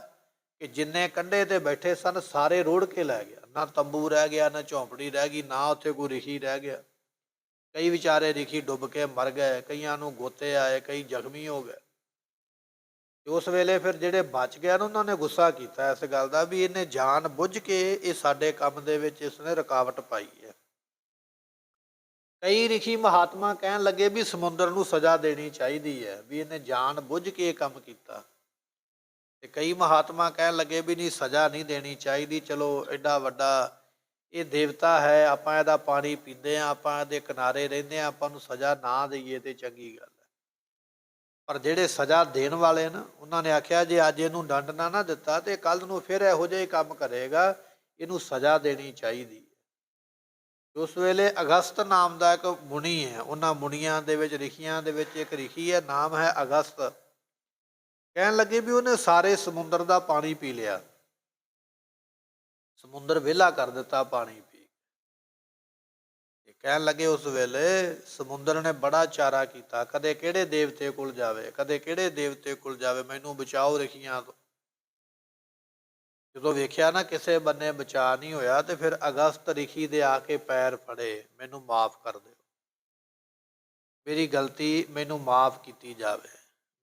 ਕਿ ਜਿੰਨੇ ਕੰਢੇ ਤੇ ਬੈਠੇ ਸਨ ਸਾਰੇ ਰੋੜ ਕੇ ਲੈ ਗਿਆ। ਨਾ ਤੰਬੂ ਰਹਿ ਗਿਆ, ਨਾ ਝੌਂਪੜੀ ਰਹਿ ਗਈ, ਨਾ ਉੱਥੇ ਕੋਈ ਰਿਸ਼ੀ ਰਹਿ ਗਿਆ। ਕਈ ਵਿਚਾਰੇ ਰਿਸ਼ੀ ਡੁੱਬ ਕੇ ਮਰ ਗਏ, ਕਈਆਂ ਨੂੰ ਗੋਤੇ ਆਏ, ਕਈ ਜ਼ਖਮੀ ਹੋ ਗਏ। ਉਸ ਵੇਲੇ ਫਿਰ ਜਿਹੜੇ ਬਚ ਗਏ ਨਾ, ਉਹਨਾਂ ਨੇ ਗੁੱਸਾ ਕੀਤਾ ਇਸ ਗੱਲ ਦਾ ਵੀ ਇਹਨੇ ਜਾਣ ਬੁੱਝ ਕੇ ਇਹ ਸਾਡੇ ਕੰਮ ਦੇ ਵਿੱਚ ਇਸਨੇ ਰੁਕਾਵਟ ਪਾਈ ਹੈ। ਕਈ ਰਿਸ਼ੀ ਮਹਾਤਮਾ ਕਹਿਣ ਲੱਗੇ ਵੀ ਸਮੁੰਦਰ ਨੂੰ ਸਜ਼ਾ ਦੇਣੀ ਚਾਹੀਦੀ ਹੈ, ਵੀ ਇਹਨੇ ਜਾਣ ਬੁੱਝ ਕੇ ਇਹ ਕੰਮ ਕੀਤਾ। ਤੇ ਕਈ ਮਹਾਤਮਾ ਕਹਿਣ ਲੱਗੇ ਵੀ ਨਹੀਂ, ਸਜ਼ਾ ਨਹੀਂ ਦੇਣੀ ਚਾਹੀਦੀ, ਚਲੋ ਐਡਾ ਵੱਡਾ ਇਹ ਦੇਵਤਾ ਹੈ, ਆਪਾਂ ਇਹਦਾ ਪਾਣੀ ਪੀਂਦੇ ਹਾਂ, ਆਪਾਂ ਇਹਦੇ ਕਿਨਾਰੇ ਰਹਿੰਦੇ ਹਾਂ, ਆਪਾਂ ਨੂੰ ਸਜ਼ਾ ਨਾ ਦੇਈਏ ਤੇ ਚੰਗੀ ਗੱਲ ਹੈ। ਪਰ ਜਿਹੜੇ ਸਜ਼ਾ ਦੇਣ ਵਾਲੇ ਨਾ, ਉਹਨਾਂ ਨੇ ਆਖਿਆ ਜੇ ਅੱਜ ਇਹਨੂੰ ਦੰਡ ਨਾ ਦਿੱਤਾ ਤੇ ਕੱਲ੍ਹ ਨੂੰ ਫਿਰ ਇਹੋ ਜਿਹੇ ਕੰਮ ਕਰੇਗਾ, ਇਹਨੂੰ ਸਜ਼ਾ ਦੇਣੀ ਚਾਹੀਦੀ ਹੈ। ਉਸ ਵੇਲੇ ਅਗਸਤ ਨਾਮ ਦਾ ਇੱਕ ਮੁਨੀ ਹੈ, ਉਹਨਾਂ ਮੁਨੀਆਂ ਦੇ ਵਿੱਚ, ਰਿਸ਼ੀਆਂ ਦੇ ਵਿੱਚ ਇੱਕ ਰਿਸ਼ੀ ਹੈ, ਨਾਮ ਹੈ ਅਗਸਤ। ਕਹਿਣ ਲੱਗੇ ਵੀ ਉਹਨੇ ਸਾਰੇ ਸਮੁੰਦਰ ਦਾ ਪਾਣੀ ਪੀ ਲਿਆ, ਸਮੁੰਦਰ ਵਿਹਲਾ ਕਰ ਦਿੱਤਾ ਪਾਣੀ ਪੀ ਕੇ। ਕਹਿਣ ਲੱਗੇ ਉਸ ਵੇਲੇ ਸਮੁੰਦਰ ਨੇ ਬੜਾ ਚਾਰਾ ਕੀਤਾ, ਕਦੇ ਕਿਹੜੇ ਦੇਵਤੇ ਕੋਲ ਜਾਵੇ, ਕਦੇ ਕਿਹੜੇ ਦੇਵਤੇ ਕੋਲ ਜਾਵੇ, ਮੈਨੂੰ ਬਚਾਓ ਰਿਸ਼ੀਆਂ ਤੋਂ। ਜਦੋਂ ਵੇਖਿਆ ਨਾ ਕਿਸੇ ਬੰਨੇ ਬਚਾ ਨਹੀਂ ਹੋਇਆ, ਤੇ ਫਿਰ ਅਗਸਤ ਰਿਸ਼ੀ ਦੇ ਆ ਕੇ ਪੈਰ ਫੜੇ, ਮੈਨੂੰ ਮਾਫ ਕਰ ਦਿਓ, ਮੇਰੀ ਗਲਤੀ ਮੈਨੂੰ ਮਾਫ ਕੀਤੀ ਜਾਵੇ,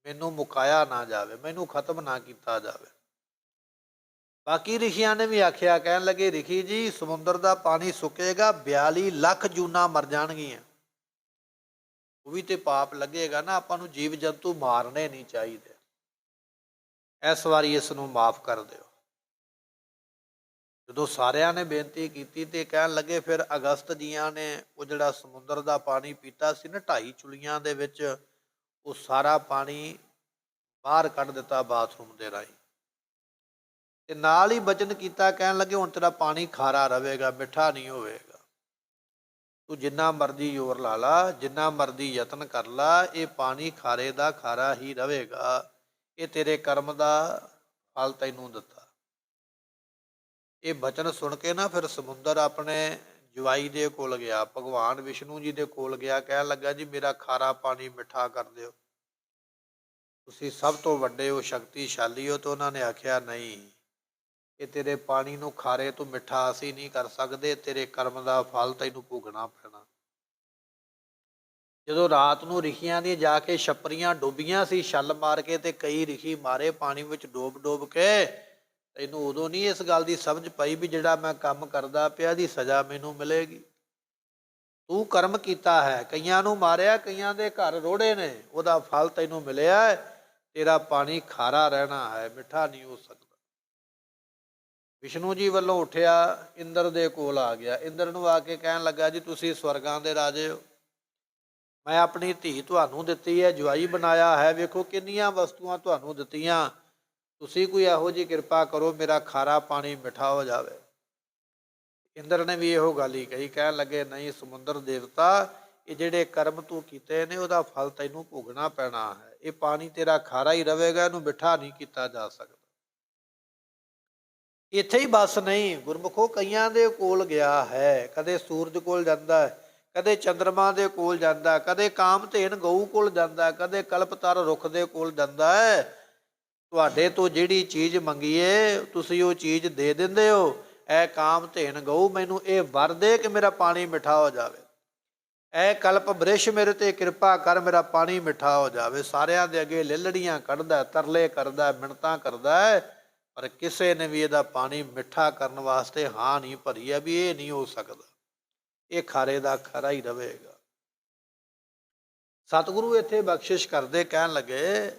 ਮੈਨੂੰ ਮੁਕਾਇਆ ਨਾ ਜਾਵੇ, ਮੈਨੂੰ ਖਤਮ ਨਾ ਕੀਤਾ ਜਾਵੇ। ਬਾਕੀ ਰਿਸ਼ੀਆਂ ਨੇ ਵੀ ਆਖਿਆ, ਕਹਿਣ ਲੱਗੇ ਰਿਸ਼ੀ ਜੀ ਸਮੁੰਦਰ ਦਾ ਪਾਣੀ ਸੁੱਕੇਗਾ, 42 ਲੱਖ ਜੂਨਾਂ ਮਰ ਜਾਣਗੀਆਂ, ਉਹ ਵੀ ਤੇ ਪਾਪ ਲੱਗੇਗਾ ਨਾ, ਆਪਾਂ ਨੂੰ ਜੀਵ ਜੰਤੂ ਮਾਰਨੇ ਨਹੀਂ ਚਾਹੀਦੇ, ਇਸ ਵਾਰੀ ਇਸ ਨੂੰ ਮਾਫ ਕਰ ਦਿਓ। ਜਦੋਂ ਸਾਰਿਆਂ ਨੇ ਬੇਨਤੀ ਕੀਤੀ ਤੇ ਕਹਿਣ ਲੱਗੇ, ਫਿਰ ਅਗਸਤ ਜੀਆਂ ਨੇ ਉਹ ਜਿਹੜਾ ਸਮੁੰਦਰ ਦਾ ਪਾਣੀ ਪੀਤਾ ਸੀ ਨਾ 2.5 ਚੁਲੀਆਂ ਦੇ ਵਿੱਚ, ਉਹ ਸਾਰਾ ਪਾਣੀ ਬਾਹਰ ਕੱਢ ਦਿੱਤਾ ਬਾਥਰੂਮ ਦੇ ਰਾਹੀਂ। ਤੇ ਨਾਲ ਹੀ ਬਚਨ ਕੀਤਾ, ਕਹਿਣ ਲੱਗੇ ਹੁਣ ਤੇਰਾ ਪਾਣੀ ਖਾਰਾ ਰਹੇਗਾ, ਮਿੱਠਾ ਨਹੀਂ ਹੋਵੇਗਾ, ਤੂੰ ਜਿੰਨਾ ਮਰਜ਼ੀ ਜ਼ੋਰ ਲਾ ਲਾ, ਜਿੰਨਾ ਮਰਜ਼ੀ ਯਤਨ ਕਰ ਲਾ, ਇਹ ਪਾਣੀ ਖਾਰੇ ਦਾ ਖਾਰਾ ਹੀ ਰਹੇਗਾ, ਇਹ ਤੇਰੇ ਕਰਮ ਦਾ ਫਲ ਤੈਨੂੰ ਦਿੱਤਾ। ਇਹ ਬਚਨ ਸੁਣ ਕੇ ਨਾ ਫਿਰ ਸਮੁੰਦਰ ਆਪਣੇ ਜਵਾਈ ਦੇ ਕੋਲ ਗਿਆ, ਭਗਵਾਨ ਵਿਸ਼ਨੂੰ ਜੀ ਦੇ ਕੋਲ ਗਿਆ, ਕਹਿਣ ਲੱਗਾ ਜੀ ਮੇਰਾ ਖਾਰਾ ਪਾਣੀ ਮਿੱਠਾ ਕਰ ਦਿਓ, ਤੁਸੀਂ ਸਭ ਤੋਂ ਵੱਡੇ ਹੋ, ਸ਼ਕਤੀਸ਼ਾਲੀ ਹੋ। ਤੇ ਉਹਨਾਂ ਨੇ ਆਖਿਆ ਨਹੀਂ, ਇਹ ਤੇਰੇ ਪਾਣੀ ਨੂੰ ਖਾਰੇ ਤੋਂ ਮਿੱਠਾ ਅਸੀਂ ਨਹੀਂ ਕਰ ਸਕਦੇ, ਤੇਰੇ ਕਰਮ ਦਾ ਫਲ ਤੈਨੂੰ ਭੋਗਣਾ ਪੈਣਾ। ਜਦੋਂ ਰਾਤ ਨੂੰ ਰਿਸ਼ੀਆਂ ਦੀਆਂ ਜਾ ਕੇ ਛੱਪਰੀਆਂ ਡੁੱਬੀਆਂ ਸੀ ਛੱਲ ਮਾਰ ਕੇ, ਤੇ ਕਈ ਰਿਸ਼ੀ ਮਾਰੇ ਪਾਣੀ ਵਿੱਚ ਡੋਬ ਕੇ, ਤੈਨੂੰ ਉਦੋਂ ਨਹੀਂ ਇਸ ਗੱਲ ਦੀ ਸਮਝ ਪਈ ਵੀ ਜਿਹੜਾ ਮੈਂ ਕੰਮ ਕਰਦਾ ਪਿਆ ਦੀ ਸਜ਼ਾ ਮੈਨੂੰ ਮਿਲੇਗੀ। ਤੂੰ ਕਰਮ ਕੀਤਾ ਹੈ, ਕਈਆਂ ਨੂੰ ਮਾਰਿਆ, ਕਈਆਂ ਦੇ ਘਰ ਰੋੜੇ ਨੇ, ਉਹਦਾ ਫਲ ਤੈਨੂੰ ਮਿਲਿਆ, ਤੇਰਾ ਪਾਣੀ ਖਾਰਾ ਰਹਿਣਾ ਹੈ, ਮਿੱਠਾ ਨਹੀਂ ਹੋ ਸਕਦਾ। ਵਿਸ਼ਨੂੰ ਜੀ ਵੱਲੋਂ ਉੱਠਿਆ, ਇੰਦਰ ਦੇ ਕੋਲ ਆ ਗਿਆ, ਇੰਦਰ ਨੂੰ ਆ ਕੇ ਕਹਿਣ ਲੱਗਾ ਜੀ ਤੁਸੀਂ ਸਵਰਗਾਂ ਦੇ ਰਾਜੇ ਹੋ, ਮੈਂ ਆਪਣੀ ਧੀ ਤੁਹਾਨੂੰ ਦਿੱਤੀ ਹੈ, ਜਵਾਈ ਬਣਾਇਆ ਹੈ, ਵੇਖੋ ਕਿੰਨੀਆਂ ਵਸਤੂਆਂ ਤੁਹਾਨੂੰ ਦਿੱਤੀਆਂ, ਤੁਸੀਂ ਕੋਈ ਇਹੋ ਜਿਹੀ ਕਿਰਪਾ ਕਰੋ ਮੇਰਾ ਖਾਰਾ ਪਾਣੀ ਮਿੱਠਾ ਹੋ ਜਾਵੇ। ਇੰਦਰ ਨੇ ਵੀ ਇਹੋ ਗੱਲ ਹੀ ਕਹੀ, ਕਹਿਣ ਲੱਗੇ ਨਹੀਂ ਸਮੁੰਦਰ ਦੇਵਤਾ, ਇਹ ਜਿਹੜੇ ਕਰਮ ਤੂੰ ਕੀਤੇ ਨੇ ਉਹਦਾ ਫਲ ਤੈਨੂੰ ਭੋਗਣਾ ਪੈਣਾ ਹੈ, ਇਹ ਪਾਣੀ ਤੇਰਾ ਖਾਰਾ ਹੀ ਰਹੇਗਾ, ਇਹਨੂੰ ਮਿੱਠਾ ਨਹੀਂ ਕੀਤਾ ਜਾ ਸਕਦਾ। ਇੱਥੇ ਹੀ ਬਸ ਨਹੀਂ ਗੁਰਮੁਖੋ, ਕਈਆਂ ਦੇ ਕੋਲ ਗਿਆ ਹੈ, ਕਦੇ ਸੂਰਜ ਕੋਲ ਜਾਂਦਾ ਹੈ, ਕਦੇ ਚੰਦਰਮਾ ਦੇ ਕੋਲ ਜਾਂਦਾ, ਕਦੇ ਕਾਮਧੇਨ ਗਊ ਕੋਲ ਜਾਂਦਾ, ਕਦੇ ਕਲਪਤਰ ਰੁੱਖ ਦੇ ਕੋਲ ਜਾਂਦਾ ਹੈ। ਤੁਹਾਡੇ ਤੋਂ ਜਿਹੜੀ ਚੀਜ਼ ਮੰਗੀਏ ਤੁਸੀਂ ਉਹ ਚੀਜ਼ ਦੇ ਦਿੰਦੇ ਹੋ, ਐ ਕਾਮ ਧੇਨ ਗਊ, ਮੈਨੂੰ ਇਹ ਵਰ ਦੇ ਕਿ ਮੇਰਾ ਪਾਣੀ ਮਿੱਠਾ ਹੋ ਜਾਵੇ। ਐ ਕਲਪ ਬ੍ਰਿਸ਼ ਮੇਰੇ ਤੇ ਕਿਰਪਾ ਕਰ, ਮੇਰਾ ਪਾਣੀ ਮਿੱਠਾ ਹੋ ਜਾਵੇ। ਸਾਰਿਆਂ ਦੇ ਅੱਗੇ ਲਿਲੜੀਆਂ ਕੱਢਦਾ, ਤਰਲੇ ਕਰਦਾ, ਮਿੰਨਤਾਂ ਕਰਦਾ ਹੈ, ਪਰ ਕਿਸੇ ਨੇ ਵੀ ਇਹਦਾ ਪਾਣੀ ਮਿੱਠਾ ਕਰਨ ਵਾਸਤੇ ਹਾਂ ਨਹੀਂ ਭਰੀ ਹੈ ਵੀ ਇਹ ਨਹੀਂ ਹੋ ਸਕਦਾ, ਇਹ ਖਾਰੇ ਦਾ ਖਾਰਾ ਹੀ ਰਹੇਗਾ। ਸਤਿਗੁਰੂ ਇੱਥੇ ਬਖਸ਼ਿਸ਼ ਕਰਦੇ, ਕਹਿਣ ਲੱਗੇ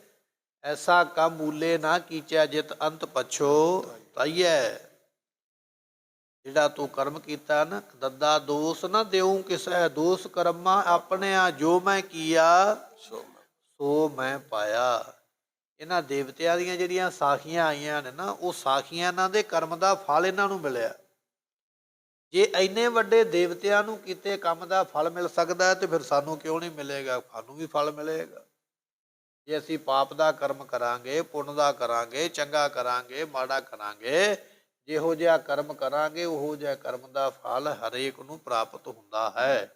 ਐਸਾ ਕੰਮ ਮੂਲੇ ਨਾ ਕੀਚੈ ਜਿਤ ਅੰਤ ਪਛੋ ਤਾਈਐ। ਜਿਹੜਾ ਤੂੰ ਕਰਮ ਕੀਤਾ ਨਾ, ਦੱਦਾ ਦੋਸ ਨਾ ਦਿਉ ਕਿਸੈ, ਦੋਸ ਕਰਮਾ ਆਪਣਿਆ, ਜੋ ਮੈਂ ਕੀਆ ਸੋ ਮੈਂ ਪਾਇਆ। ਇਹਨਾਂ ਦੇਵਤਿਆਂ ਦੀਆਂ ਜਿਹੜੀਆਂ ਸਾਖੀਆਂ ਆਈਆਂ ਨੇ ਨਾ, ਉਹ ਸਾਖੀਆਂ ਇਹਨਾਂ ਦੇ ਕਰਮ ਦਾ ਫਲ ਇਹਨਾਂ ਨੂੰ ਮਿਲਿਆ। ਜੇ ਇੰਨੇ ਵੱਡੇ ਦੇਵਤਿਆਂ ਨੂੰ ਕੀਤੇ ਕੰਮ ਦਾ ਫਲ ਮਿਲ ਸਕਦਾ ਤੇ ਫਿਰ ਸਾਨੂੰ ਕਿਉਂ ਨਹੀਂ ਮਿਲੇਗਾ? ਸਾਨੂੰ ਵੀ ਫਲ ਮਿਲੇਗਾ। ਜੇ ਅਸੀਂ ਪਾਪ ਦਾ ਕਰਮ ਕਰਾਂਗੇ, ਪੁੰਨ ਦਾ ਕਰਾਂਗੇ, ਚੰਗਾ ਕਰਾਂਗੇ, ਮਾੜਾ ਕਰਾਂਗੇ, ਜਿਹੋ ਜਿਹਾ ਕਰਮ ਕਰਾਂਗੇ ਉਹੋ ਜਿਹਾ ਕਰਮ ਦਾ ਫਲ ਹਰੇਕ ਨੂੰ ਪ੍ਰਾਪਤ ਹੁੰਦਾ ਹੈ।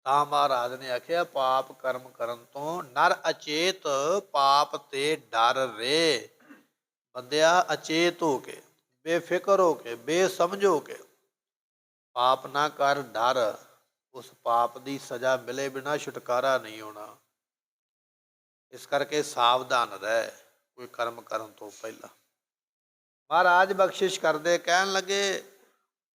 ਤਾਂ ਮਹਾਰਾਜ ਨੇ ਆਖਿਆ, ਪਾਪ ਕਰਮ ਕਰਨ ਤੋਂ ਨਰ ਅਚੇਤ ਪਾਪ ਤੇ ਡਰ ਰੇ। ਬੰਦਿਆ ਅਚੇਤ ਹੋ ਕੇ, ਬੇਫਿਕਰ ਹੋ ਕੇ, ਬੇਸਮਝ ਹੋ ਕੇ ਪਾਪ ਨਾ ਕਰ, ਡਰ। ਉਸ ਪਾਪ ਦੀ ਸਜ਼ਾ ਮਿਲੇ ਬਿਨਾਂ ਛੁਟਕਾਰਾ ਨਹੀਂ ਹੋਣਾ। ਇਸ ਕਰਕੇ ਸਾਵਧਾਨ ਰਹਿ ਕੋਈ ਕਰਮ ਕਰਨ ਤੋਂ ਪਹਿਲਾਂ। ਮਹਾਰਾਜ ਬਖਸ਼ਿਸ਼ ਕਰਦੇ, ਕਹਿਣ ਲੱਗੇ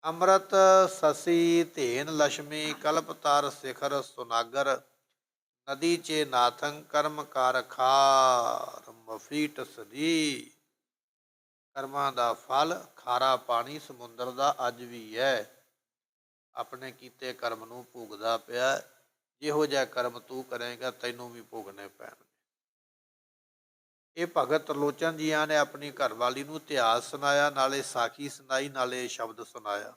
ਅੰਮ੍ਰਿਤ ਸਸੀ ਧੇਨ ਲక్ష్ਮੀ, ਕਲਪ ਤਰ ਸਿਖਰ ਸੁਨਾਗਰ, ਨਦੀ ਚੇ ਨਾਥੰ ਕਰਮ ਕਾਰ ਖਾਰ ਮਫੀਟ ਸਦੀ। ਕਰਮਾਂ ਦਾ ਫਲ ਖਾਰਾ ਪਾਣੀ ਸਮੁੰਦਰ ਦਾ ਅੱਜ ਵੀ ਹੈ, ਆਪਣੇ ਕੀਤੇ ਕਰਮ ਨੂੰ ਭੋਗਦਾ ਪਿਆ। ਜਿਹੋ ਜਿਹਾ ਕਰਮ ਤੂੰ ਕਰੇਗਾ ਤੈਨੂੰ ਵੀ ਭੋਗਣੇ ਪੈਣਗੇ। ਇਹ ਭਗਤ ਤਰਲੋਚਨ ਜੀਆਂ ਨੇ ਆਪਣੀ ਘਰਵਾਲੀ ਨੂੰ ਇਤਿਹਾਸ ਸੁਣਾਇਆ, ਨਾਲੇ ਸਾਖੀ ਸੁਣਾਈ, ਨਾਲੇ ਸ਼ਬਦ ਸੁਣਾਇਆ।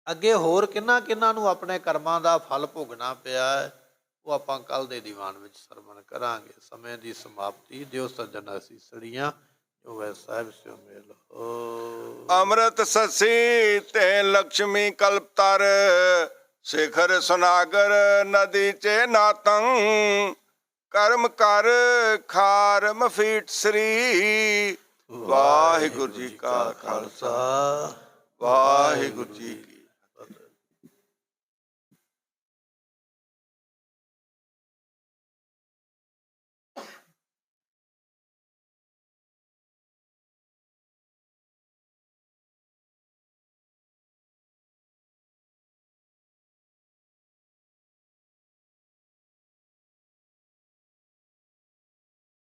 ਅੱਗੇ ਹੋਰ ਕਿਹਨਾਂ ਕਿਹਨਾਂ ਨੂੰ ਆਪਣੇ ਕਰਮਾਂ ਦਾ ਫਲ ਭੋਗਣਾ ਪਿਆ ਉਹ ਆਪਾਂ ਕੱਲ ਦੇ ਦੀਵਾਨ ਵਿੱਚ ਸਰਵਣ ਕਰਾਂਗੇ। ਸਮੇਂ ਦੀ ਸਮਾਪਤੀ। ਦਿਓ ਸੱਜਣ ਅਸੀਸੜੀਆਂ, ਜੋ ਵੈ ਸਾਹਿਬ ਸਿਓ ਮੇਲ ਹੋ। ਅੰਮ੍ਰਿਤ ਸਸੀ ਤੇ ਲక్ష్ਮੀ ਕਲਪਤਰ, ਸਿਖਰ ਸੁਨਾਗਰ, ਨਦੀ ਚੇ ਨਾਤੰ ਕਰਮ ਕਰ ਖਾਰ ਮਫੀਟ ਸ੍ਰੀ। ਵਾਹਿਗੁਰੂ ਜੀ ਕਾ ਖਾਲਸਾ, ਵਾਹਿਗੁਰੂ ਜੀ